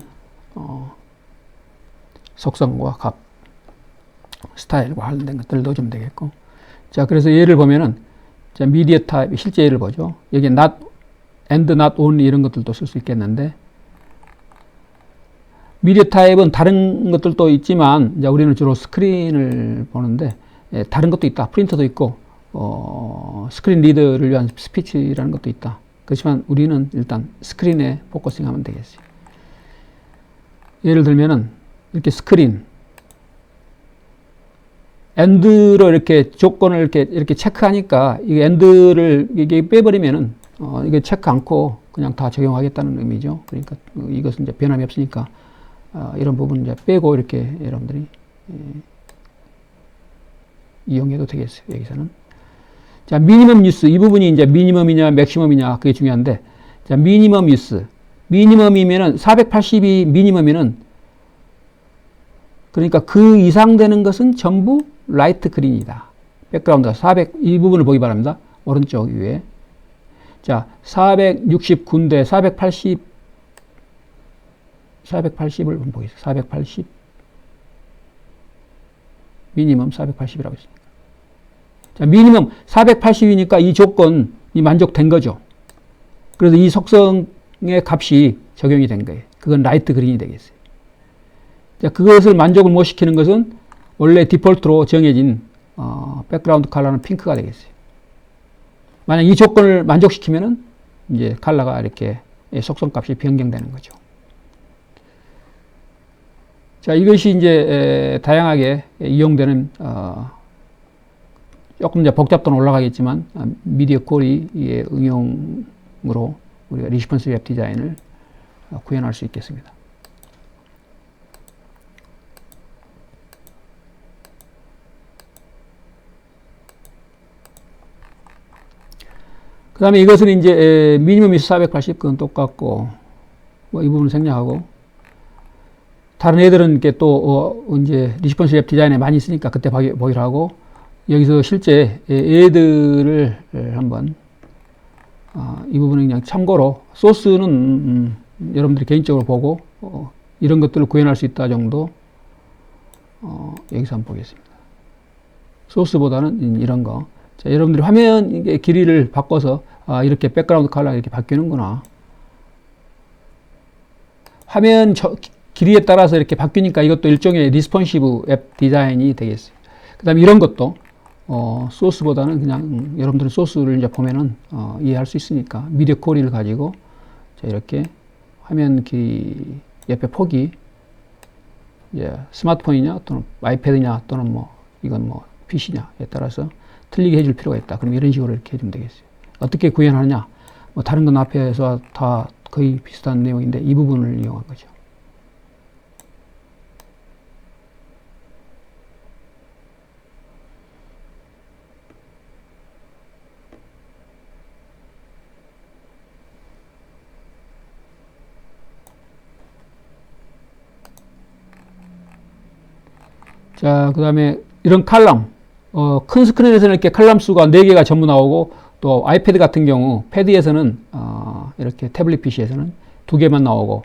속성과 값, 스타일과 관련된 것들을 넣어주면 되겠고, 자, 그래서 예를 보면은 자, 미디어 타입 실제 예를 보죠. 여기 not and not only 이런 것들도 쓸 수 있겠는데, 미디어 타입은 다른 것들도 있지만 이제 우리는 주로 스크린을 보는데 다른 것도 있다. 프린터도 있고 스크린 리더를 위한 스피치라는 것도 있다. 그렇지만 우리는 일단 스크린에 포커싱 하면 되겠어요. 예를 들면은 이렇게 스크린 end로 이렇게 조건을 이렇게 체크하니까 이 end를 이게 빼버리면은 이게 체크 않고 그냥 다 적용하겠다는 의미죠. 그러니까 이것은 이제 변함이 없으니까 이런 부분 이제 빼고 이렇게 여러분들이 이용해도 되겠어요. 여기서는. 자, 미니멈 유스. 이 부분이 이제 미니멈이냐, 맥시멈이냐, 그게 중요한데, 자, 미니멈 유스. 미니멈이면은 480이 미니멈이면은, 그러니까 그 이상 되는 것은 전부 라이트 그린이다. 백그라운드가 400, 이 부분을 보기 바랍니다. 오른쪽 위에. 자, 469인데 480을 보겠습니다. 480. 미니멈 480이라고 했습니다. 자, 미니멈 480이니까 이 조건이 만족된 거죠. 그래서 이 속성 값이 적용이 된 거예요. 그건 라이트 그린이 되겠어요. 자, 그것을 만족을 못 시키는 것은 원래 디폴트로 정해진 백그라운드 컬러는 핑크가 되겠어요. 만약 이 조건을 만족시키면은 이제 컬러가 이렇게 속성값이 변경되는 거죠. 자, 이것이 이제 다양하게 이용되는 조금 이제 복잡도는 올라가겠지만 미디어 쿼리의 응용으로 우리가 리스폰스 웹 디자인을 구현할 수 있겠습니다. 그 다음에 이것은 이제 미니멈이 480, 그건 똑같고, 뭐 이 부분은 생략하고, 다른 애들은 이렇게 또, 이제 리스폰스 웹 디자인에 많이 쓰니까 그때 보기로 하고, 여기서 실제 애들을 한번, 이 부분은 그냥 참고로, 소스는 여러분들이 개인적으로 보고, 이런 것들을 구현할 수 있다 정도, 여기서 한번 보겠습니다. 소스보다는 이런 거. 자, 여러분들이 화면 길이를 바꿔서 이렇게 백그라운드 컬러가 이렇게 바뀌는구나. 화면 길이에 따라서 이렇게 바뀌니까 이것도 일종의 리스폰시브 앱 디자인이 되겠어요. 그 다음에 이런 것도 소스보다는 그냥 여러분들은 소스를 이제 보면은 이해할 수 있으니까 미디어 쿼리를 가지고 자, 이렇게 화면 길이 옆에 폭이 스마트폰이냐 또는 아이패드냐 또는 뭐 이건 뭐 PC냐에 따라서 틀리게 해줄 필요가 있다. 그럼 이런 식으로 이렇게 해주면 되겠어요. 어떻게 구현하느냐? 뭐 다른 건 앞에서 다 거의 비슷한 내용인데 이 부분을 이용한 거죠. 자, 그 다음에 이런 칼럼. 큰 스크린에서는 이렇게 칼럼 수가 4개가 전부 나오고, 또 아이패드 같은 경우, 패드에서는, 이렇게 태블릿 PC에서는 2개만 나오고,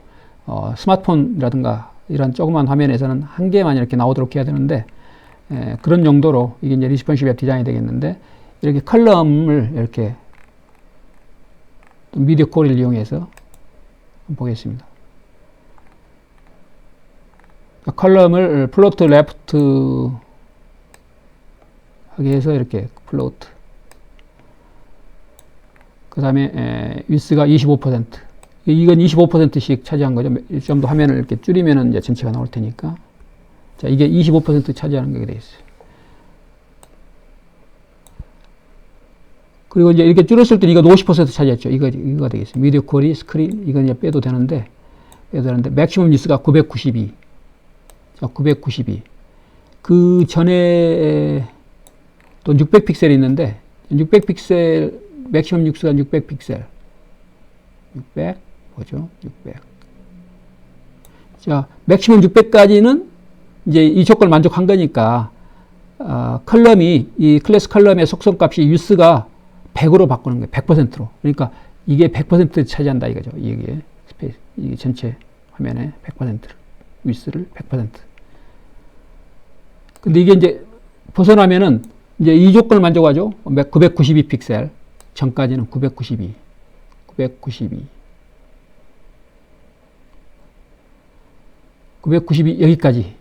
스마트폰이라든가 이런 조그만 화면에서는 1개만 이렇게 나오도록 해야 되는데, 그런 용도로 이게 이제 리스폰시브 웹 디자인이 되겠는데, 이렇게 컬럼을 이렇게 미디어 쿼리를 이용해서 보겠습니다. 컬럼을 플로트 레프트 하게 해서 이렇게 플로트. 그 다음에 위스가 25%. 이건 25%씩 차지한 거죠. 좀 더 화면을 이렇게 줄이면은 이제 전체가 나올 테니까. 자, 이게 25% 차지하는 게 되어 있어요. 그리고 이제 이렇게 줄였을 때 이거 50% 차지했죠. 이거가 되겠어요. 미디어 쿼리, 스크린, 이건 이제 빼도 되는데, 맥시멈 위스가 992. 자, 992. 그 전에 또 600픽셀이 있는데 600픽셀 맥시멈 육수가 600픽셀 600 뭐죠? 600. 자, 맥시멈 600까지는 이제 이 조건을 만족한 거니까 컬럼이 이 클래스 컬럼의 속성값이 위스가 100으로 바꾸는 거예요. 100%로. 그러니까 이게 100% 차지한다 이거죠. 이게 전체 화면에 100%를 위스를 100%. 근데 이게 이제 벗어나면은 이제 이 조건을 만족하죠. 992 픽셀. 전까지는 992. 992 여기까지.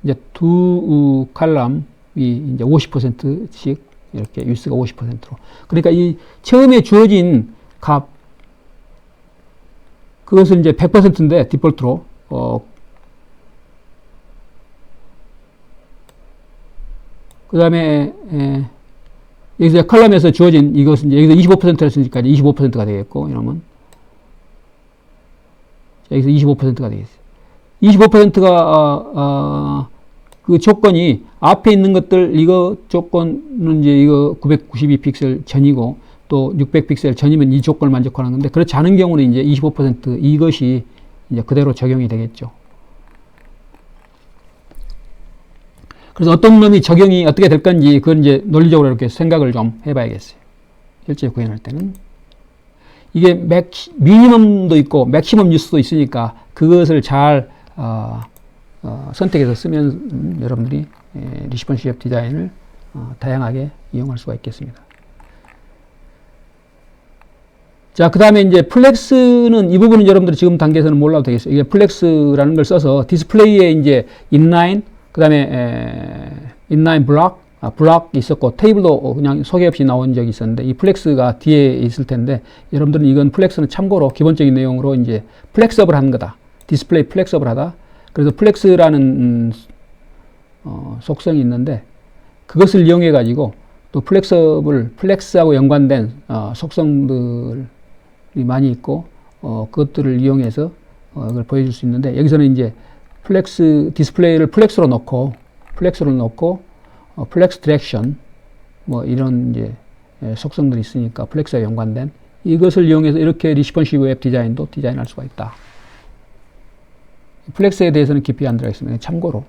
이제 두 칼럼이 이제 50%씩 이렇게 위스가 50%로. 그러니까 이 처음에 주어진 값 그것은 이제 100%인데 디폴트로 그 다음에 여기서 컬럼에서 주어진 이것은 이제 여기서 25%를 쓰니까 25%가 되겠고 이러면 여기서 25%가 되겠어요. 25%가 그 조건이 앞에 있는 것들 이거 조건은 이제 이거 992 픽셀 전이고 또 600 픽셀 전이면 이 조건을 만족하는 건데 그렇지 않은 경우는 이제 25% 이것이 이제 그대로 적용이 되겠죠. 그래서 어떤 놈이 적용이 어떻게 될 건지 그건 이제 논리적으로 이렇게 생각을 좀 해봐야겠어요. 실제 구현할 때는 이게 미니멈도 있고 맥시멈 유스도 있으니까 그것을 잘 선택해서 쓰면 여러분들이 리스폰시브 디자인을 다양하게 이용할 수가 있겠습니다. 자, 그 다음에 이제 플렉스는 이 부분은 여러분들이 지금 단계에서는 몰라도 되겠어요. 이게 플렉스라는 걸 써서 디스플레이에 이제 인라인, 그 다음에 인라인 블럭 있었고 테이블도 그냥 소개 없이 나온 적이 있었는데 이 플렉스가 뒤에 있을 텐데 여러분들은 이건 플렉스는 참고로 기본적인 내용으로 이제 플렉서블 하는 거다. 디스플레이 플렉서블 하다. 그래서 플렉스라는 속성이 있는데 그것을 이용해 가지고 또 플렉스하고 연관된 속성들이 많이 있고 그것들을 이용해서 그걸 보여줄 수 있는데 여기서는 이제 디스플레이를 플렉스로 넣고 플렉스 디렉션 뭐 이런 이제 속성들이 있으니까 플렉스와 연관된 이것을 이용해서 이렇게 리스폰시브 웹 디자인도 디자인할 수가 있다. 플렉스에 대해서는 깊이 안 들어가 있습니다. 참고로.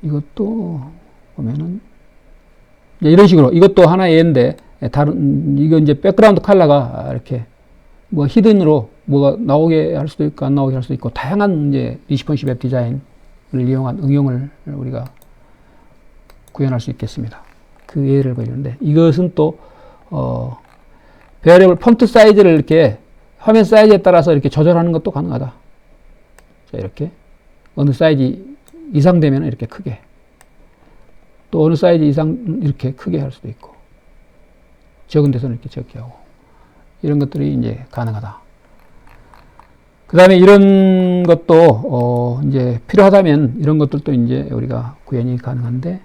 이것도 보면은 이런 식으로 이것도 하나의 예인데 이거 이제 백그라운드 컬러가 이렇게 뭐 히든으로 뭐가 나오게 할 수도 있고 안 나오게 할 수도 있고 다양한 이제 리스폰시브 웹 디자인을 이용한 응용을 우리가 구현할 수 있겠습니다. 그 예를 보여주는데 이것은 또 베어리블 폰트 사이즈를 이렇게 화면 사이즈에 따라서 이렇게 조절하는 것도 가능하다. 자, 이렇게 어느 사이즈 이상 되면 이렇게 크게 또 어느 사이즈 이상 이렇게 크게 할 수도 있고 적은 데서는 이렇게 적게 하고 이런 것들이 이제 가능하다. 그 다음에 이런 것도 이제 필요하다면 이런 것들도 이제 우리가 구현이 가능한데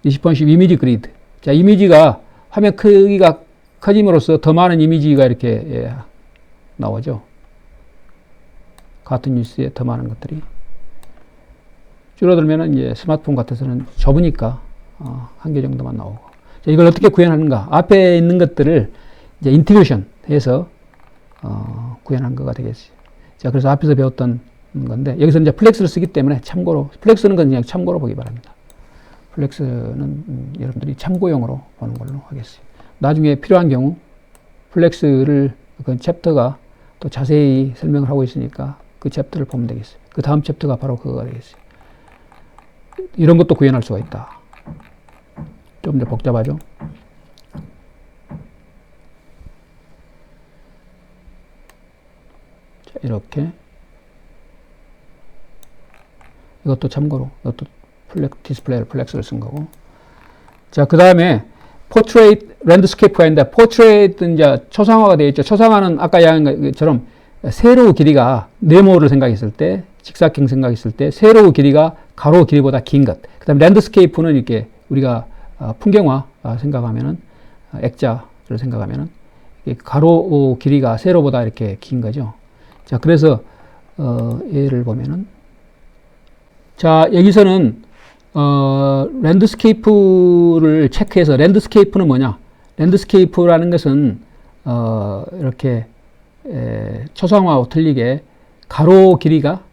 리스폰시브 이미지 그리드. 자, 이미지가 화면 크기가 커짐으로써 더 많은 이미지가 이렇게 나오죠. 같은 뉴스에 더 많은 것들이 줄어들면은 이제 스마트폰 같아서는 좁으니까 한 개 정도만 나오고. 자, 이걸 어떻게 구현하는가? 앞에 있는 것들을 이제 인티그레이션 해서 구현한 거가 되겠어요. 자, 그래서 앞에서 배웠던 건데 여기서 이제 플렉스를 쓰기 때문에 참고로 플렉스는 그냥 참고로 보기 바랍니다. 플렉스는 여러분들이 참고용으로 보는 걸로 하겠어요. 나중에 필요한 경우 플렉스를 그 챕터가 또 자세히 설명을 하고 있으니까 그 챕터를 보면 되겠어요. 그 다음 챕터가 바로 그거가 되겠어요. 이런 것도 구현할 수가 있다. 좀 더 복잡하죠? 자, 이렇게 이것도 참고로 이것도 디스플레이를 플렉스를 쓴 거고. 자, 그 다음에 포트레이트 랜드스케이프가 있는데 포트레이트는 이제 초상화가 되어 있죠. 초상화는 아까 이야기한 것처럼 세로 길이가 네모를 생각했을 때 직사각 생각했을 때 세로 길이가 가로 길이보다 긴 것. 그 다음에 랜드스케이프는 이렇게 우리가 풍경화 생각하면은 액자를 생각하면은 가로 길이가 세로보다 이렇게 긴 거죠. 자, 그래서 예를 보면은 자, 여기서는 랜드스케이프를 체크해서 랜드스케이프는 뭐냐? 랜드스케이프라는 것은 이렇게 초상화와 틀리게 가로 길이가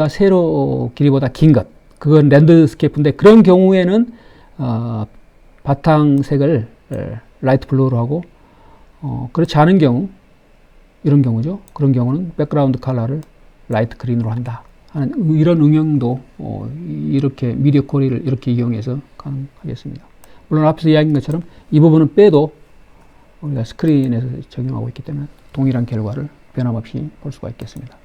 세로 길이보다 긴 것. 그건 랜드스케이프인데 그런 경우에는 바탕색을 라이트 블루로 하고 그렇지 않은 경우 이런 경우죠. 그런 경우는 백그라운드 컬러를 라이트 그린으로 한다 하는 이런 응용도 이렇게 미디어 쿼리를 이렇게 이용해서 가능하겠습니다. 물론 앞에서 이야기한 것처럼 이 부분은 빼도 우리가 스크린에서 적용하고 있기 때문에 동일한 결과를 변함없이 볼 수가 있겠습니다.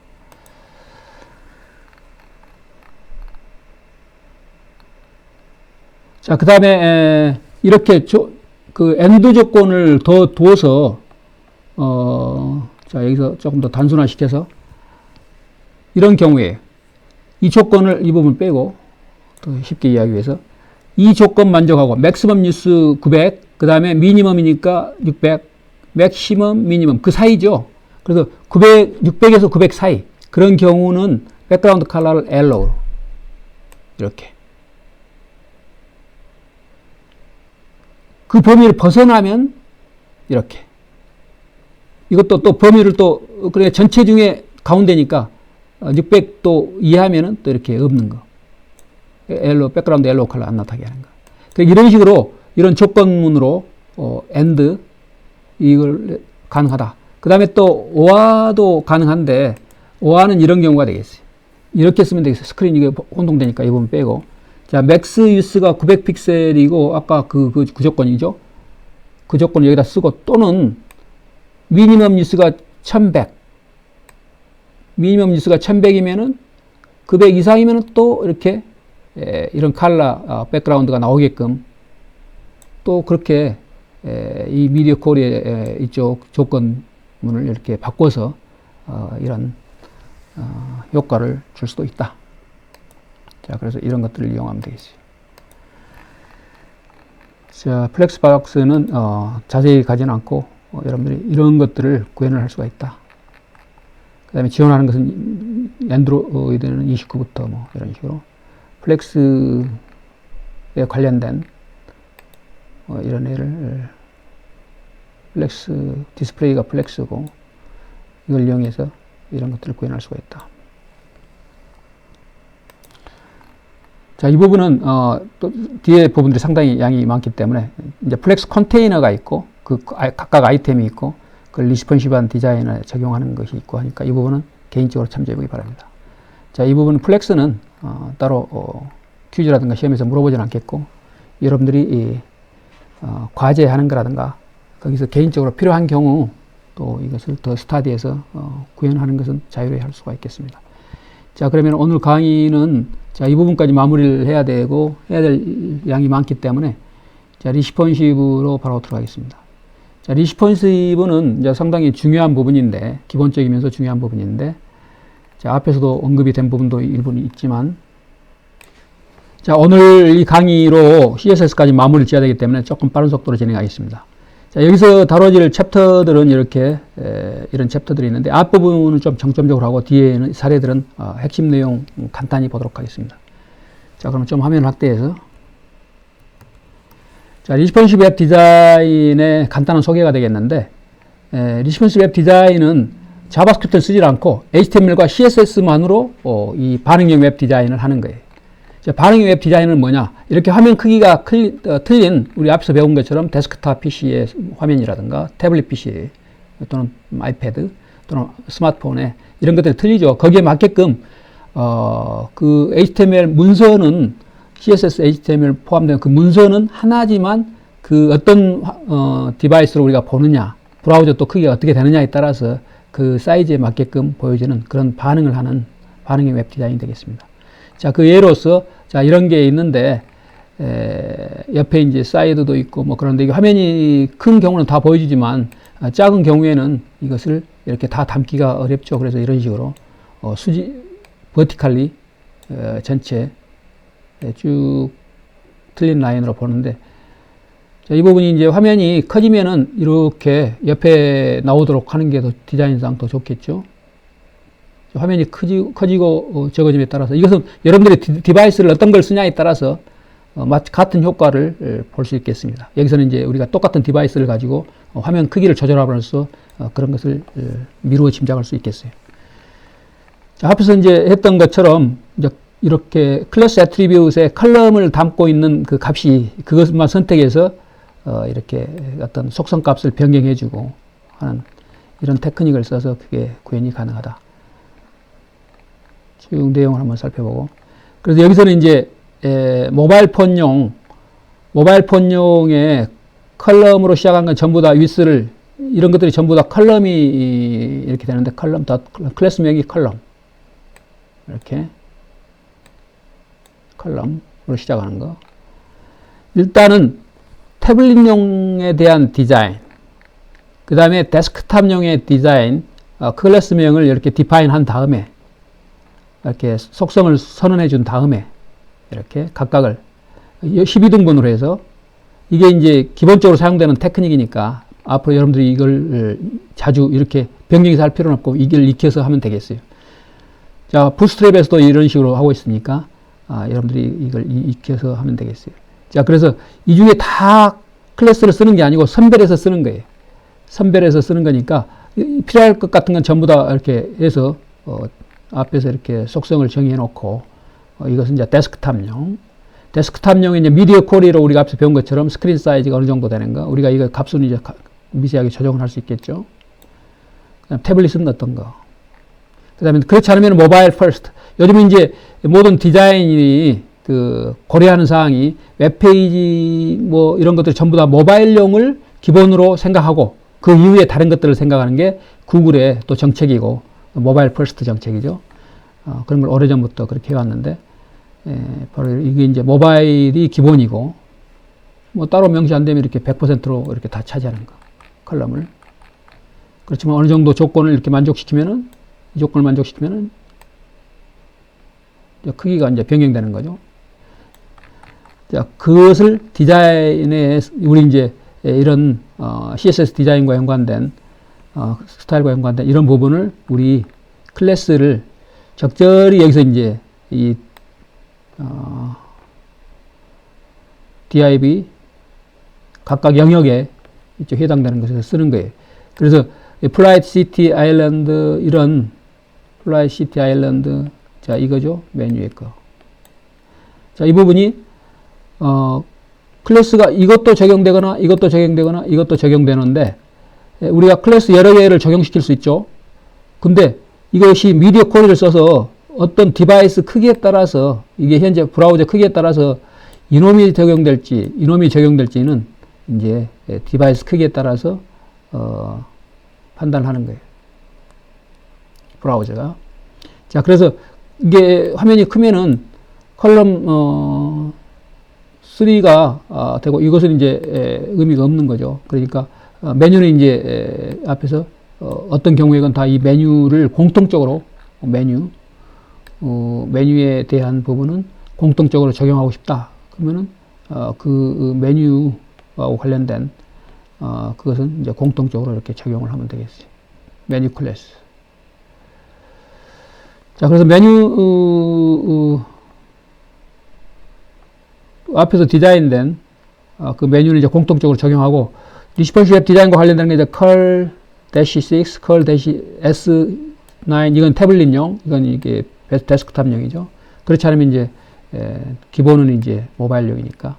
자, 그 다음에 이렇게 그 엔드 조건을 더 두어서 자, 여기서 조금 더 단순화시켜서 이런 경우에 이 조건을 이 부분 빼고 더 쉽게 이해하기 위해서 이 조건 만족하고 맥시멈 뉴스 900 그 다음에 미니멈이니까 600 맥시멈 미니멈 그 사이죠. 그래서 600에서 900 사이 그런 경우는 백그라운드 컬러를 옐로우로 이렇게 그 범위를 벗어나면 이렇게 이것도 또 범위를 또 그래 전체 중에 가운데니까 600도 이해하면은 또 이렇게 없는 거 백그라운드 옐로우 컬러 안 나타나게 하는 거. 그러니까 이런 식으로 이런 조건문으로 엔드 이걸 가능하다. 그 다음에 또 오화도 가능한데 오화는 이런 경우가 되겠어요. 이렇게 쓰면 되겠어요. 스크린 이게 혼동되니까 이 부분 빼고 자, 맥스 유스가 900픽셀이고, 아까 그 조건이죠. 그 조건 여기다 쓰고, 또는 미니멈 유스가 1100. 미니멈 유스가 1100이면은, 900 이상이면은 또 이렇게, 이런 컬러 백그라운드가 나오게끔, 또 그렇게, 이 미디어 콜의 이쪽 조건문을 이렇게 바꿔서, 이런, 효과를 줄 수도 있다. 자, 그래서 이런 것들을 이용하면 되겠어요. 자, 플렉스박스는 자세히 가지는 않고 여러분들이 이런 것들을 구현을 할 수가 있다. 그 다음에 지원하는 것은 안드로이드는 29부터 뭐 이런 식으로 플렉스에 관련된 이런 애를 플렉스 디스플레이가 플렉스고 이걸 이용해서 이런 것들을 구현할 수가 있다. 자, 이 부분은 또 뒤에 부분들이 상당히 양이 많기 때문에 이제 플렉스 컨테이너가 있고 각각 아이템이 있고 그걸 리스폰시브한 디자인에 적용하는 것이 있고 하니까 이 부분은 개인적으로 참조해 보기 바랍니다. 자, 이 부분 플렉스는 따로 퀴즈라든가 시험에서 물어보지는 않겠고 여러분들이 과제하는 거라든가 거기서 개인적으로 필요한 경우 또 이것을 더 스타디해서 구현하는 것은 자유로이 할 수가 있겠습니다. 자, 그러면 오늘 강의는 자, 이 부분까지 마무리를 해야 되고 해야 될 양이 많기 때문에 자, 리스폰시브로 바로 들어가겠습니다. 자, 리스폰시브는 이제 상당히 중요한 부분인데 기본적이면서 중요한 부분인데 자, 앞에서도 언급이 된 부분도 일부는 있지만 자, 오늘 이 강의로 CSS까지 마무리를 지어야 되기 때문에 조금 빠른 속도로 진행하겠습니다. 자, 여기서 다뤄질 챕터들은 이렇게 이런 챕터들이 있는데 앞부분은 좀 정점적으로 하고 뒤에는 사례들은 핵심 내용 간단히 보도록 하겠습니다. 자, 그럼 좀 화면 확대해서 자, 리스폰시브 웹 디자인의 간단한 소개가 되겠는데 리스폰시브 웹 디자인은 자바스크립트를 쓰지 않고 HTML과 CSS만으로 이 반응형 웹 디자인을 하는 거예요. 자, 반응형 웹 디자인은 뭐냐? 이렇게 화면 크기가 틀린 우리 앞에서 배운 것처럼 데스크탑 PC의 화면이라든가 태블릿 PC 또는 아이패드 또는 스마트폰에 이런 것들이 틀리죠. 거기에 맞게끔 그 HTML 문서는 CSS HTML 포함된 그 문서는 하나지만 그 어떤 디바이스로 우리가 보느냐, 브라우저 또 크기가 어떻게 되느냐에 따라서 그 사이즈에 맞게끔 보여지는 그런 반응을 하는 반응형 웹 디자인이 되겠습니다. 자, 그 예로서, 자, 이런 게 있는데, 옆에 이제 사이드도 있고, 뭐, 그런데 이게 화면이 큰 경우는 다 보여주지만, 작은 경우에는 이것을 이렇게 다 담기가 어렵죠. 그래서 이런 식으로, 버티칼리, 전체, 쭉 틀린 라인으로 보는데, 자, 이 부분이 이제 화면이 커지면은 이렇게 옆에 나오도록 하는 게 더 디자인상 더 좋겠죠. 화면이 커지고 적어짐에 따라서 이것은 여러분들이 디바이스를 어떤 걸 쓰냐에 따라서 같은 효과를 볼 수 있겠습니다. 여기서는 이제 우리가 똑같은 디바이스를 가지고 화면 크기를 조절함으로써 그런 것을 미루어 짐작할 수 있겠어요. 자, 앞에서 이제 했던 것처럼 이제 이렇게 클래스 애트리뷰트에 컬럼을 담고 있는 그 값이 그것만 선택해서 이렇게 어떤 속성 값을 변경해주고 하는 이런 테크닉을 써서 그게 구현이 가능하다. 쭉 내용을 한번 살펴보고. 그래서 여기서는 이제, 모바일 폰용의 컬럼으로 시작한 건 전부 다 위스를, 이런 것들이 전부 다 컬럼이 이렇게 되는데, 클래스명이 컬럼. 이렇게. 컬럼으로 시작하는 거. 일단은 태블릿용에 대한 디자인, 그 다음에 데스크탑용의 디자인, 클래스명을 이렇게 디파인 한 다음에, 이렇게 속성을 선언해 준 다음에 이렇게 각각을 12등분으로 해서 이게 이제 기본적으로 사용되는 테크닉이니까 앞으로 여러분들이 이걸 자주 이렇게 변경해서 할 필요는 없고 이걸 익혀서 하면 되겠어요. 자, 부스트랩에서도 이런 식으로 하고 있으니까 여러분들이 이걸 익혀서 하면 되겠어요. 자, 그래서 이 중에 다 클래스를 쓰는 게 아니고 선별해서 쓰는 거예요. 선별해서 쓰는 거니까 필요할 것 같은 건 전부 다 이렇게 해서 앞에서 이렇게 속성을 정해 놓고 이것은 이제 데스크탑용의 이제 미디어 쿼리로 우리가 앞서 배운 것처럼 스크린 사이즈가 어느 정도 되는 거 우리가 이거 값은 이제 미세하게 조정을 할 수 있겠죠. 그다음 태블릿은 어떤 거. 그다음에 그렇지 않으면 모바일 퍼스트. 요즘 이제 모든 디자인이 그 고려하는 사항이 웹페이지 뭐 이런 것들 전부 다 모바일용을 기본으로 생각하고 그 이후에 다른 것들을 생각하는 게 구글의 또 정책이고 모바일 퍼스트 정책이죠. 그런 걸 오래전부터 그렇게 해왔는데 바로 이게 이제 모바일이 기본이고 뭐 따로 명시 안 되면 이렇게 100%로 이렇게 다 차지하는 거 컬럼을. 그렇지만 어느 정도 조건을 이렇게 만족시키면은 이 조건을 만족시키면은 크기가 이제 변경되는 거죠. 자, 그것을 디자인에 우리 이제 이런 CSS 디자인과 연관된 스타일과 연관된 이런 부분을 우리 클래스를 적절히 여기서 이제 이 div 각각 영역에 해당되는 것에서 쓰는 거예요. 그래서 플라이트 시티 아일랜드 이런 플라이트 시티 아일랜드 자 이거죠 메뉴의 거. 자 이 부분이 클래스가 이것도 적용되거나 이것도 적용되거나 이것도 적용되는데 우리가 클래스 여러 개를 적용시킬 수 있죠. 근데 이것이 미디어 쿼리를 써서 어떤 디바이스 크기에 따라서 이게 현재 브라우저 크기에 따라서 이놈이 적용될지는 이제 디바이스 크기에 따라서 판단을 하는 거예요. 브라우저가. 자, 그래서 이게 화면이 크면은 컬럼 3가 되고 이것은 이제 의미가 없는 거죠. 그러니까 메뉴는 이제 앞에서 어떤 경우에건 다 이 메뉴를 공통적으로 메뉴에 대한 부분은 공통적으로 적용하고 싶다. 그러면은 그 메뉴하고 관련된 그것은 이제 공통적으로 이렇게 적용을 하면 되겠어요. 메뉴 클래스. 자, 그래서 메뉴 앞에서 디자인된 그 메뉴는 이제 공통적으로 적용하고 리스폰시브 앱 디자인과 관련된 게 이제 curl-6, curl-s9 이건 태블릿용, 이건 이게 데스크탑용이죠. 그렇지 않으면 이제 기본은 이제 모바일용이니까.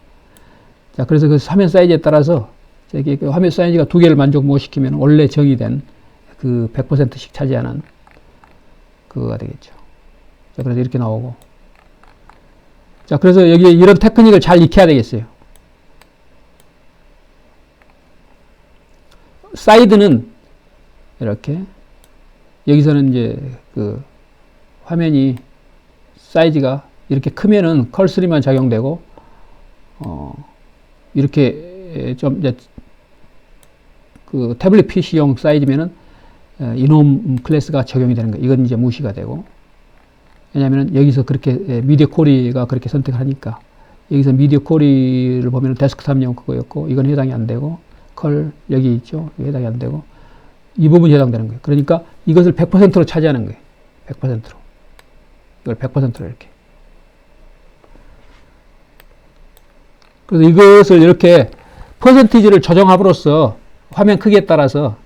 자, 그래서 그 화면 사이즈에 따라서 이게 화면 사이즈가 두 개를 만족 못 시키면 원래 정의된 그 100%씩 차지하는 그거가 되겠죠. 자, 그래서 이렇게 나오고. 자, 그래서 여기 이런 테크닉을 잘 익혀야 되겠어요. 사이드는 이렇게 여기서는 이제 그 화면이 사이즈가 이렇게 크면은 컬3만 작용되고 이렇게 좀 이제 그 태블릿 PC용 사이즈면은 이놈 클래스가 적용이 되는 거예요. 이건 이제 무시가 되고. 왜냐하면 여기서 그렇게 미디어 쿼리가 그렇게 선택을 하니까 여기서 미디어 쿼리를 보면 데스크탑용 그거였고 이건 해당이 안 되고 컬 여기 있죠. 해당이 안 되고 이 부분이 해당되는 거예요. 그러니까 이것을 100%로 차지하는 거예요. 100%로. 이걸 100%로 이렇게. 그래서 이것을 이렇게 퍼센티지를 조정함으로써 화면 크기에 따라서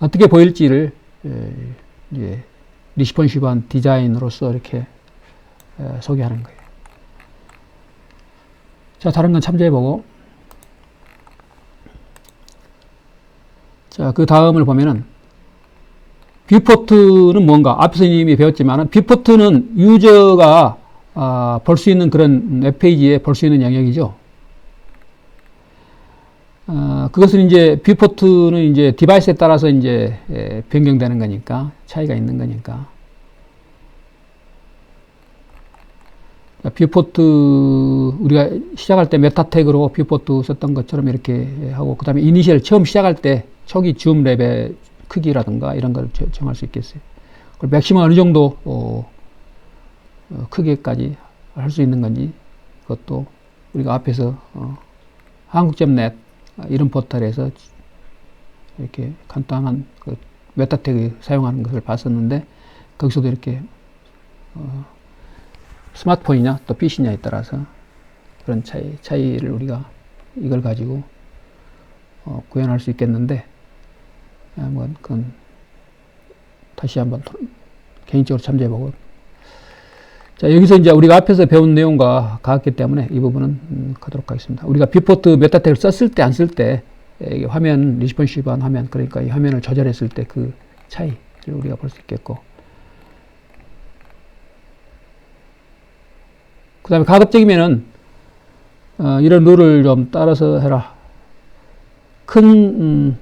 어떻게 보일지를 이제 리스폰시브한 디자인으로서 이렇게 소개하는 거예요. 자, 다른 건 참조해보고. 자, 그 다음을 보면은 뷰포트는 뭔가 앞에서 이미 배웠지만 뷰포트는 유저가 볼 수 있는 그런 웹페이지에 볼 수 있는 영역이죠. 그것은 이제 뷰포트는 이제 디바이스에 따라서 이제 변경되는 거니까 차이가 있는 거니까. 뷰포트 우리가 시작할 때 메타 태그로 뷰포트 썼던 것처럼 이렇게 하고 그 다음에 이니셜 처음 시작할 때 초기 줌 랩의 크기라든가 이런 걸 정할 수 있겠어요. 그리고 맥시멈 어느 정도 크기까지 할 수 있는 건지 그것도 우리가 앞에서 한국점넷 이런 포털에서 이렇게 간단한 그 메타 태그 사용하는 것을 봤었는데 거기서도 이렇게 스마트폰이냐 또 PC냐에 따라서 그런 차이를 우리가 이걸 가지고 구현할 수 있겠는데 뭐 그건 다시 한번 개인적으로 참조해보고. 자, 여기서 이제 우리가 앞에서 배운 내용과 같기 때문에 이 부분은 가도록 하겠습니다. 우리가 뷰포트 메타 태그를 썼을 때 안 쓸 때 화면 리스폰시브한 화면 그러니까 이 화면을 조절했을 때 그 차이를 우리가 볼 수 있겠고 다음에 가급적이면은, 이런 룰을 좀 따라서 해라. 큰,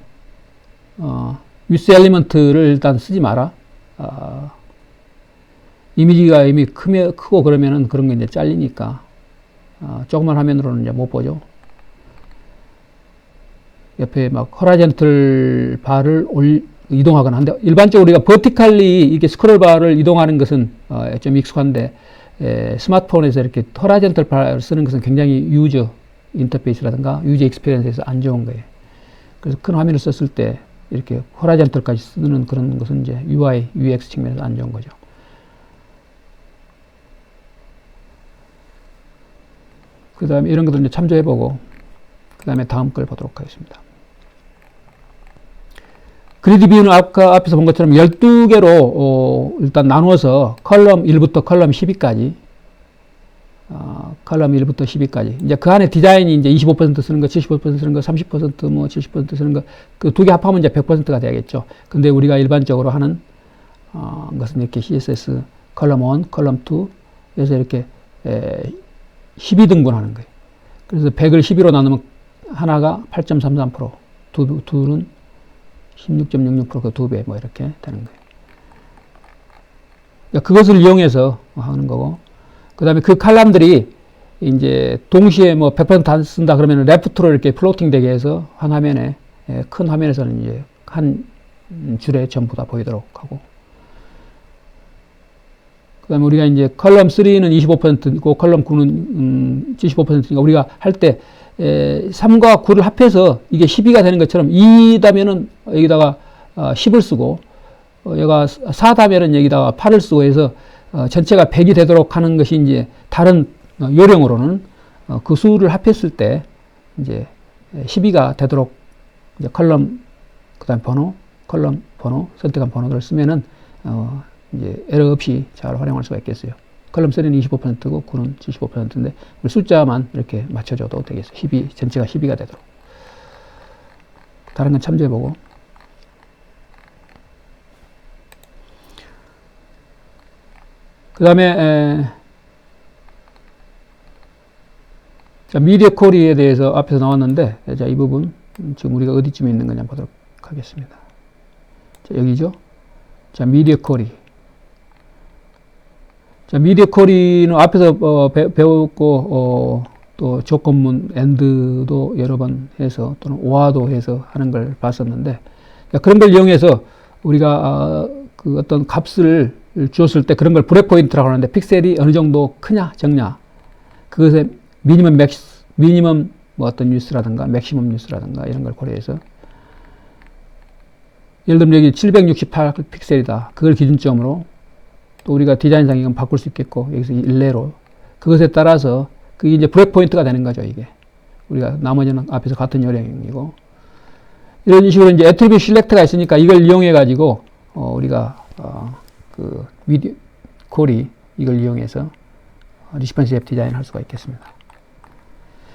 위스 엘리먼트를 일단 쓰지 마라. 이미지가 이미 크고 그러면은 그런 게 이제 잘리니까, 조그만 화면으로는 이제 못 보죠. 옆에 막 호라이즌털 바를 이동하거나 하는데, 일반적으로 우리가 버티칼리 이렇게 스크롤 바를 이동하는 것은 좀 익숙한데, 스마트폰에서 이렇게 호라이즌털 바를 쓰는 것은 굉장히 유저 인터페이스라든가 유저 익스피리언스에서 안 좋은 거예요. 그래서 큰 화면을 썼을 때 이렇게 호라이즌털까지 쓰는 그런 것은 이제 UI, UX 측면에서 안 좋은 거죠. 그 다음에 이런 것들 이제 참조해보고, 그 다음에 다음 걸 보도록 하겠습니다. 그리드 뷰는 아까 앞에서 본 것처럼 12개로 일단 나누어서 컬럼 1부터 컬럼 12까지, 컬럼 1부터 12까지. 이제 그 안에 디자인이 이제 25% 쓰는 거, 75% 쓰는 거, 30% 뭐 70% 쓰는 거, 그 두 개 합하면 이제 100%가 되겠죠. 근데 우리가 일반적으로 하는 것은 이렇게 CSS 컬럼 1, 컬럼 2에서 이렇게 12등분 하는 거예요. 그래서 100을 12로 나누면 하나가 8.33%, 둘은 16.66%, 그 두 배, 뭐 이렇게 되는 거예요. 그것을 이용해서 하는 거고, 그 다음에 그 칼럼들이 이제 동시에 뭐 100% 다 쓴다 그러면 레프트로 이렇게 플로팅 되게 해서 한 화면에, 큰 화면에서는 이제 한 줄에 전부 다 보이도록 하고, 그 다음에 우리가 이제 컬럼 3는 25%고 컬럼 9는 75%니까 우리가 할 때 3과 9를 합해서 이게 12가 되는 것처럼 2다면은 여기다가 10을 쓰고, 얘가 4다면은 여기다가 8을 쓰고 해서 전체가 100이 되도록 하는 것이 이제 다른 요령으로는 그 수를 합했을 때 이제 12가 되도록 이제 컬럼, 그 다음 번호, 컬럼 번호, 선택한 번호를 쓰면은 이제 에러 없이 잘 활용할 수가 있겠어요. 컬럼 3는 25%고 9는 75%인데 숫자만 이렇게 맞춰줘도 되겠어요. 12, 전체가 12가 되도록. 다른 건 참조해보고. 그 다음에 미디어 쿼리에 대해서 앞에서 나왔는데, 자, 이 부분 지금 우리가 어디쯤에 있는 거냐 보도록 하겠습니다. 자, 여기죠. 자, 미디어 쿼리. 자, 미디어 쿼리는 앞에서 배웠고, 또 조건문 AND도 여러 번 해서 또는 OR도 해서 하는 걸 봤었는데, 그런 걸 이용해서 우리가 그 어떤 값을 주었을 때 그런 걸 브레이크 포인트라고 하는데, 픽셀이 어느 정도 크냐 적냐, 그것의 미니멈 뭐 어떤 뉴스라든가 맥시멈 뉴스라든가 이런 걸 고려해서, 예를 들면 여기 768 픽셀이다, 그걸 기준점으로 또 우리가 디자인상 이건 바꿀 수 있겠고, 여기서 일례로 그것에 따라서 그게 이제 브레이크 포인트가 되는 거죠. 이게 우리가 나머지는 앞에서 같은 요령이고, 이런 식으로 이제 애트리뷰트 실렉트가 있으니까 이걸 이용해 가지고 우리가 그 미디어 쿼리 이걸 이용해서 리스폰시브 디자인을 할 수가 있겠습니다.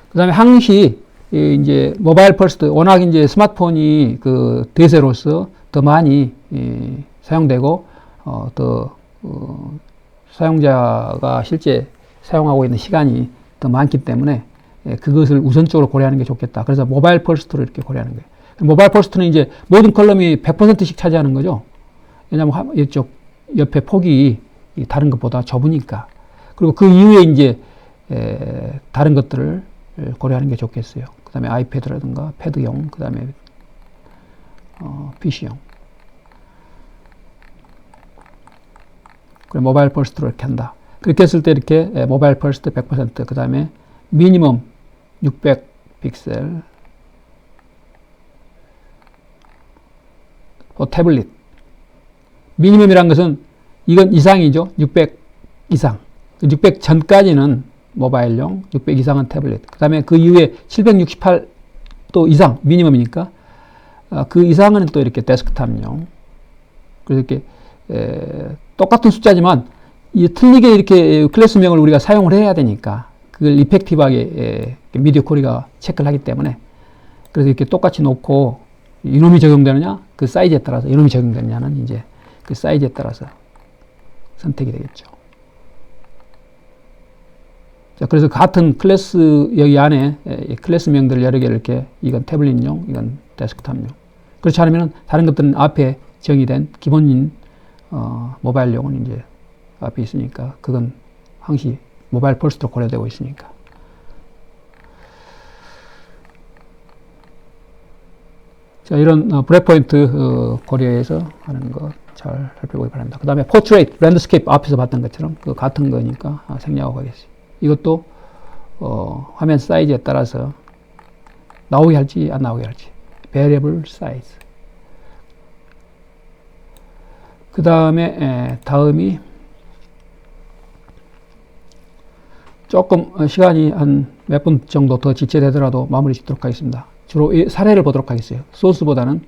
그 다음에 항시 이제 모바일 퍼스트, 워낙 이제 스마트폰이 그 대세로서 더 많이 사용되고 더 사용자가 실제 사용하고 있는 시간이 더 많기 때문에 그것을 우선적으로 고려하는 게 좋겠다. 그래서 모바일 퍼스트로 이렇게 고려하는 거예요. 모바일 퍼스트는 이제 모든 컬럼이 100%씩 차지하는 거죠. 왜냐하면 이쪽 옆에 폭이 다른 것보다 좁으니까. 그리고 그 이후에 이제 다른 것들을 고려하는 게 좋겠어요. 그 다음에 아이패드라든가 패드용, 그 다음에 PC용. 그리고 모바일 퍼스트로 이렇게 한다. 그렇게 했을 때 이렇게 모바일 퍼스트 100%, 그 다음에 미니멈 600 픽셀, 태블릿. 미니멈이란 것은 이건 이상이죠. 600 이상. 600 전까지는 모바일용, 600 이상은 태블릿. 그 다음에 그 이후에 768또 이상, 미니멈이니까 그 이상은 또 이렇게 데스크탑용. 그래서 이렇게 똑같은 숫자지만 틀리게 이렇게 클래스명을 우리가 사용을 해야 되니까 그걸 이펙티브하게 미디어 쿼리가 체크를 하기 때문에, 그래서 이렇게 똑같이 놓고 이놈이 적용되느냐, 그 사이즈에 따라서, 이놈이 적용되느냐는 이제 그 사이즈에 따라서 선택이 되겠죠. 자, 그래서 같은 클래스 여기 안에 클래스명들 여러 개를 이렇게 이건 태블릿용, 이건 데스크탑용. 그렇지 않으면 다른 것들은 앞에 정의된 기본인 모바일용은 이제 앞에 있으니까 그건 항시 모바일 펄스로 고려되고 있으니까. 자, 이런 브레이크포인트 고려해서 하는 거 잘 살펴보기 바랍니다. 그 다음에 포트레이트, 랜드스케이프 앞에서 봤던 것처럼 그 같은 거니까 생략하고 가겠습니다. 이것도 화면 사이즈에 따라서 나오게 할지 안 나오게 할지. variable size. 그 다음에 다음이 조금 시간이 한 몇 분 정도 더 지체되더라도 마무리 짓도록 하겠습니다. 주로 이 사례를 보도록 하겠어요. 소스보다는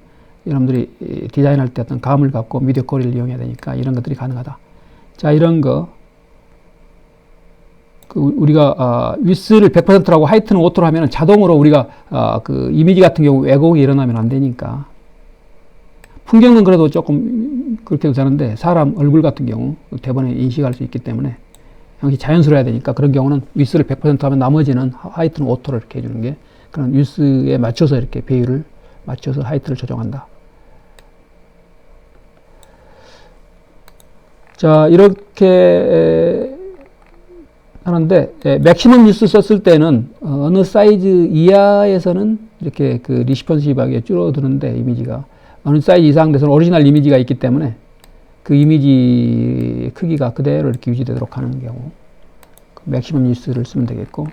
여러분들이 디자인할 때 어떤 감을 갖고 미디어 코리를 이용해야 되니까 이런 것들이 가능하다. 자, 이런 거 우리가 위스를 100%라고 하이트는 오토로 하면 자동으로 우리가 그 이미지 같은 경우 왜곡이 일어나면 안 되니까. 풍경은 그래도 조금 그렇게 되는데 사람 얼굴 같은 경우 대본에 인식할 수 있기 때문에 역시 자연스러워야 되니까 그런 경우는 위스를 100% 하면 나머지는 하이트는 오토로 이렇게 해주는 게 그런 위스에 맞춰서 이렇게 배율을 맞춰서 하이트를 조정한다. 자, 이렇게 하는데 맥시멈 유스 썼을 때는 어느 사이즈 이하에서는 이렇게 그 리스폰시브하게 줄어드는데 이미지가 어느 사이즈 이상 돼서는 오리지널 이미지가 있기 때문에 그 이미지 크기가 그대로 이렇게 유지되도록 하는 경우 맥시멈 유스를 쓰면 되겠고,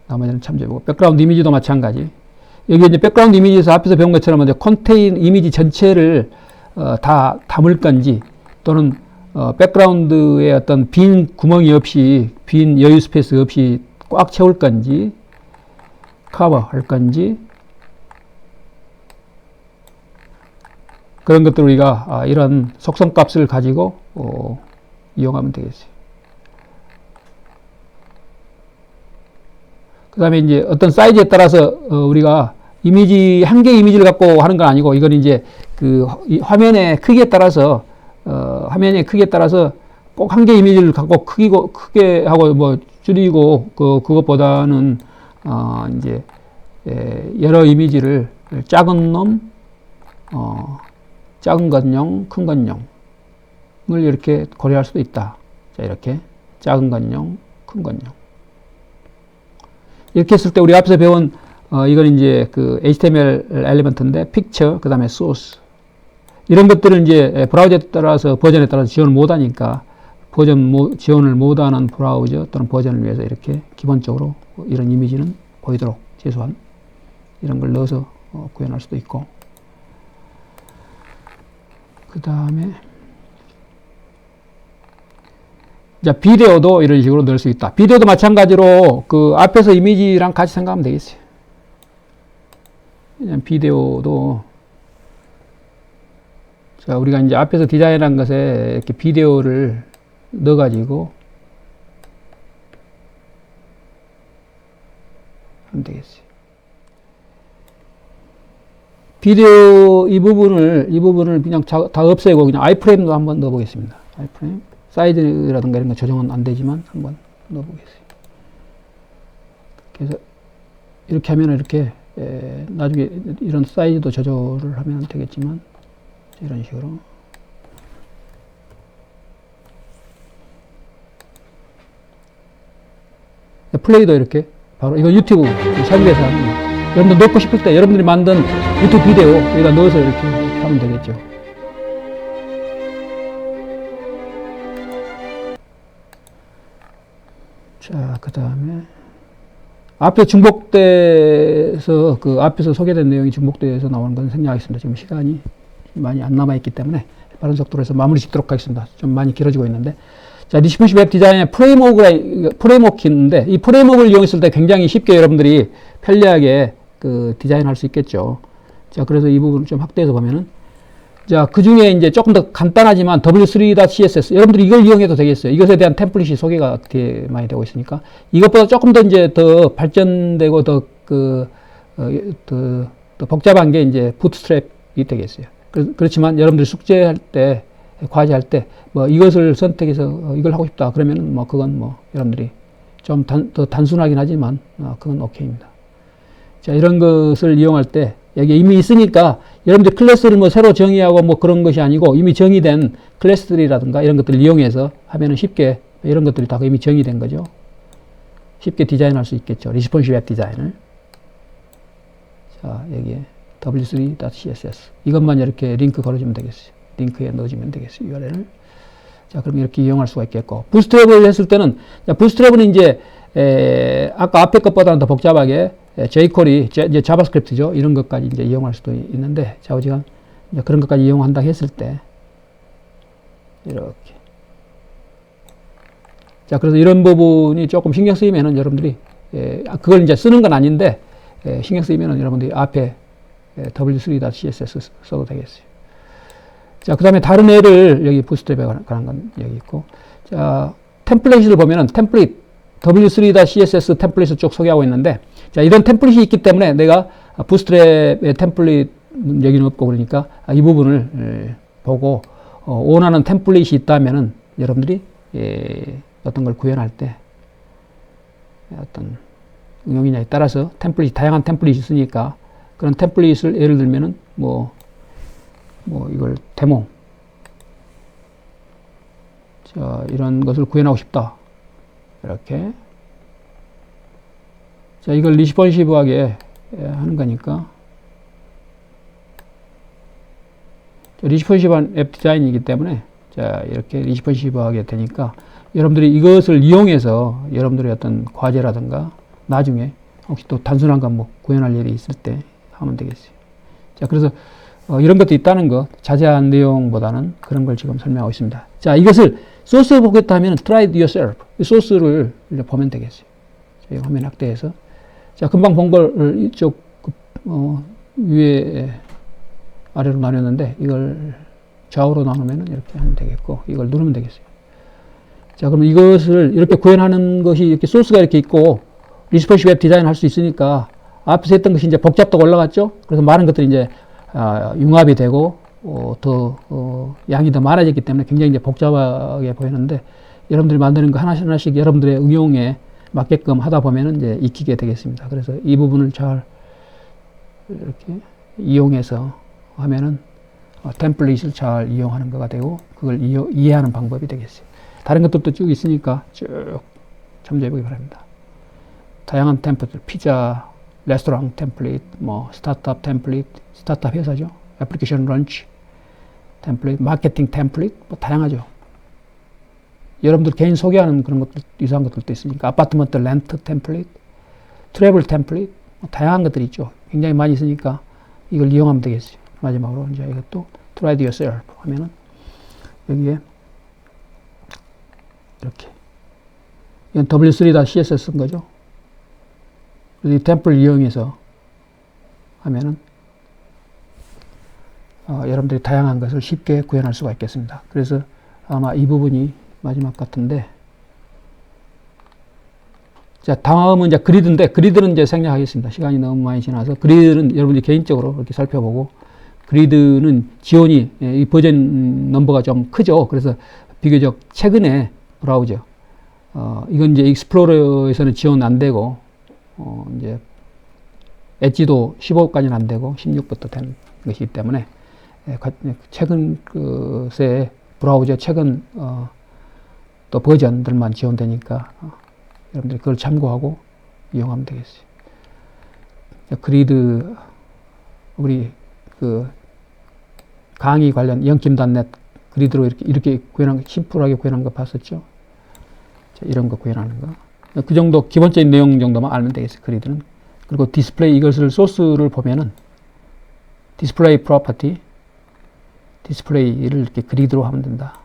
나머지는 참조해보고, 백그라운드 이미지도 마찬가지. 여기 이제 백그라운드 이미지에서 앞에서 배운 것처럼 이제 컨테인 이미지 전체를 다 담을 건지 또는 백그라운드에 어떤 빈 구멍이 없이, 빈 여유 스페이스 없이 꽉 채울 건지 커버 할 건지, 그런 것들 우리가 이런 속성값을 가지고 이용하면 되겠어요. 그 다음에 이제 어떤 사이즈에 따라서 우리가 이미지, 한 개의 이미지를 갖고 하는 건 아니고, 이건 이제 그 화면의 크기에 따라서, 화면의 크기에 따라서 꼭 한 개의 이미지를 갖고 크게 하고 뭐 줄이고, 그것보다는, 이제, 여러 이미지를 작은 놈, 작은 것용, 큰 것용을 이렇게 고려할 수도 있다. 자, 이렇게. 작은 것용, 큰 것용. 이렇게 했을 때 우리 앞에서 배운 이건 이제 그 HTML 엘리먼트인데 픽처, 그 다음에 소스, 이런 것들을 이제 브라우저에 따라서 버전에 따라서 지원을 못하니까 지원을 못하는 브라우저 또는 버전을 위해서 이렇게 기본적으로 이런 이미지는 보이도록 최소한 이런 걸 넣어서 구현할 수도 있고, 그 다음에 자, 비디오도 이런 식으로 넣을 수 있다. 비디오도 마찬가지로 그 앞에서 이미지랑 같이 생각하면 되겠어요. 그냥 비디오도, 자, 우리가 이제 앞에서 디자인한 것에 이렇게 비디오를 넣어가지고 하면 되겠어요. 비디오 이 부분을 그냥 다 없애고 그냥 아이프레임도 한번 넣어보겠습니다. 아이프레임. 사이즈라든가 이런 거 조정은 안 되지만 한번 넣어보겠어요. 그래서 이렇게 하면 이렇게 나중에 이런 사이즈도 조절을 하면 되겠지만 이런 식으로 플레이도 이렇게 바로 이거 유튜브 샵에서 하는 거. 여러분들 넣고 싶을 때 여러분들이 만든 유튜브 비디오 여기다 넣어서 이렇게 하면 되겠죠. 자, 그 다음에 앞에 중복돼서 그 앞에서 소개된 내용이 중복돼서 나오는 건 생략하겠습니다. 지금 시간이 많이 안 남아 있기 때문에 빠른 속도로 해서 마무리 짓도록 하겠습니다. 좀 많이 길어지고 있는데, 자, 리스폰시브 웹 디자인의 프레임워크인데 이 프레임워크를 이용했을 때 굉장히 쉽게 여러분들이 편리하게 그 디자인할 수 있겠죠. 자, 그래서 이 부분을 좀 확대해서 보면은, 자, 그 중에 이제 조금 더 간단하지만 w3.css 여러분들이 이걸 이용해도 되겠어요. 이것에 대한 템플릿이 소개가 되게 많이 되고 있으니까 이것보다 조금 더 이제 더 발전되고 더 복잡한 게 이제 부트스트랩이 되겠어요. 그렇지만 여러분들이 숙제할 때 과제할 때 뭐 이것을 선택해서 이걸 하고 싶다 그러면은 뭐 그건 뭐 여러분들이 좀 더 단순하긴 하지만 그건 오케이입니다. 자, 이런 것을 이용할 때 여기 이미 있으니까 여러분들 클래스를 뭐 새로 정의하고 뭐 그런 것이 아니고 이미 정의된 클래스들이라든가 이런 것들을 이용해서 하면은 쉽게 이런 것들이 다 이미 정의된 거죠. 쉽게 디자인할 수 있겠죠. 리스폰시브 앱 디자인을. 자, 여기에 w3.css 이것만 이렇게 링크 걸어주면 되겠어요. 링크에 넣어주면 되겠어요. URL을. 자, 그럼 이렇게 이용할 수가 있겠고. 부스트랩을 했을 때는, 자, 부스트랩은 이제, 아까 앞에 것보다는 더 복잡하게, jQuery, 이제 자바스크립트죠. 이런 것까지 이제 이용할 수도 있는데, 좌우지간, 이제 그런 것까지 이용한다 했을 때, 이렇게. 자, 그래서 이런 부분이 조금 신경 쓰이면은 여러분들이, 그걸 이제 쓰는 건 아닌데, 신경 쓰이면은 여러분들이 앞에 w3.css 써도 되겠어요. 자, 그 다음에 다른 애를 여기 부스트랩에 관한 건 여기 있고. 자, 템플릿을 보면은 템플릿, w3.css 템플릿을 쭉 소개하고 있는데, 자, 이런 템플릿이 있기 때문에 내가 부스트랩의 템플릿 여기는 없고 그러니까 이 부분을 보고 원하는 템플릿이 있다면은 여러분들이 어떤 걸 구현할 때 어떤 응용이냐에 따라서 템플릿, 다양한 템플릿이 있으니까 그런 템플릿을 예를 들면은 뭐 이걸 데모. 자, 이런 것을 구현하고 싶다. 이렇게. 자, 이걸 리스폰시브하게 하는 거니까. 리스폰시브한 앱 디자인이기 때문에, 자, 이렇게 리스폰시브하게 되니까, 여러분들이 이것을 이용해서 여러분들의 어떤 과제라든가, 나중에 혹시 또 단순한 거 뭐 구현할 일이 있을 때 하면 되겠어요. 자, 그래서 이런 것도 있다는 거, 자세한 내용보다는 그런 걸 지금 설명하고 있습니다. 자, 이것을 소스 보겠다 하면 try it yourself. 이 소스를 보면 되겠어요. 자, 화면 확대해서. 자, 금방 본 걸 이쪽, 위에 아래로 나눴는데, 이걸 좌우로 나누면 이렇게 하면 되겠고, 이걸 누르면 되겠어요. 자, 그럼 이것을 이렇게 구현하는 것이 이렇게 소스가 이렇게 있고, 리스폰시브 웹 디자인 할 수 있으니까, 앞에서 했던 것이 이제 복잡도가 올라갔죠? 그래서 많은 것들이 이제 융합이 되고 양이 더 많아졌기 때문에 굉장히 이제 복잡하게 보이는데 여러분들이 만드는 거 하나씩 여러분들의 응용에 맞게끔 하다 보면은 이제 익히게 되겠습니다. 그래서 이 부분을 잘 이렇게 이용해서 하면은 템플릿을 잘 이용하는 거가 되고 그걸 이해하는 방법이 되겠어요. 다른 것들도 쭉 있으니까 쭉 참조해 보기 바랍니다. 다양한 템플릿, 피자, 레스토랑 템플릿, 뭐 스타트업 템플릿, 스타트업 회사죠. 애플리케이션 런치 템플릿, 마케팅 템플릿, 뭐 다양하죠. 여러분들 개인 소개하는 그런 것들, 이상한 것들도 있으니까 아파트먼트 렌트 템플릿, 트래블 템플릿, 뭐 다양한 것들이 있죠. 굉장히 많이 있으니까 이걸 이용하면 되겠어요. 마지막으로 이제 이것도 try it yourself 하면은 여기에 이렇게 이건 w3.css 쓴 거죠. 이 템플 이용해서 하면은 여러분들이 다양한 것을 쉽게 구현할 수가 있겠습니다. 그래서 아마 이 부분이 마지막 같은데, 자, 다음은 이제 그리드인데, 그리드는 이제 생략하겠습니다. 시간이 너무 많이 지나서. 그리드는 여러분들이 개인적으로 이렇게 살펴보고, 그리드는 지원이, 이 버전 넘버가 좀 크죠. 그래서 비교적 최근에 브라우저, 이건 이제 익스플로러에서는 지원 안 되고, 이제 엣지도 15까지는 안 되고 16부터 된 것이기 때문에 최근 새 브라우저 최근 또 버전들만 지원되니까 여러분들이 그걸 참고하고 이용하면 되겠어요. 그리드 우리 그 강의 관련 영킴단넷 그리드로 이렇게 구현한 거, 심플하게 구현한 거 봤었죠. 자, 이런 거 구현하는 거. 그 정도 기본적인 내용 정도만 알면 되겠어요. 그리드는. 그리고 디스플레이 이것을 소스를 보면은 디스플레이 프로퍼티 디스플레이를 이렇게 그리드로 하면 된다.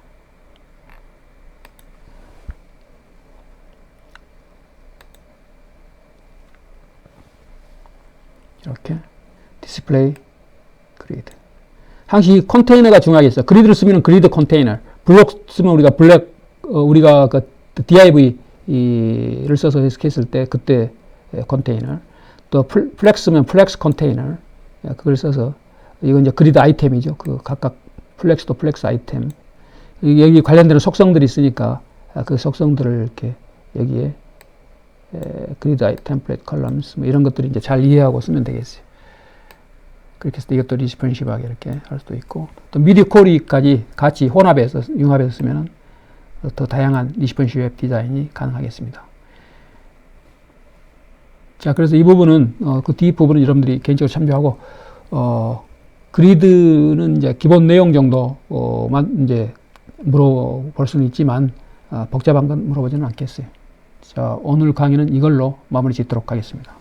이렇게 디스플레이 그리드. 항상 컨테이너가 중요하겠어요. 그리드를 쓰면 그리드 컨테이너, 블록 쓰면 우리가 우리가 그 div를 써서 해석했을 때 그때 컨테이너, 또 플렉스면 플렉스 컨테이너 그걸 써서 이건 이제 그리드 아이템이죠. 그 각각 플렉스도 플렉스 아이템. 여기 관련되는 속성들이 있으니까 그 속성들을 이렇게 여기에 그리드 템플릿 컬럼스 뭐 이런 것들이 이제 잘 이해하고 쓰면 되겠어요. 그렇게 해서 이것도 리스폰시브하게 이렇게 할 수도 있고, 또 미디어 쿼리까지 같이 혼합해서 융합해서 쓰면은 더 다양한 리스폰시브 웹 디자인이 가능하겠습니다. 자, 그래서 이 부분은 그 뒷부분은 여러분들이 개인적으로 참조하고, 그리드는 이제 기본 내용 정도만 이제 물어볼 수는 있지만 복잡한 건 물어보지는 않겠어요. 자, 오늘 강의는 이걸로 마무리 짓도록 하겠습니다.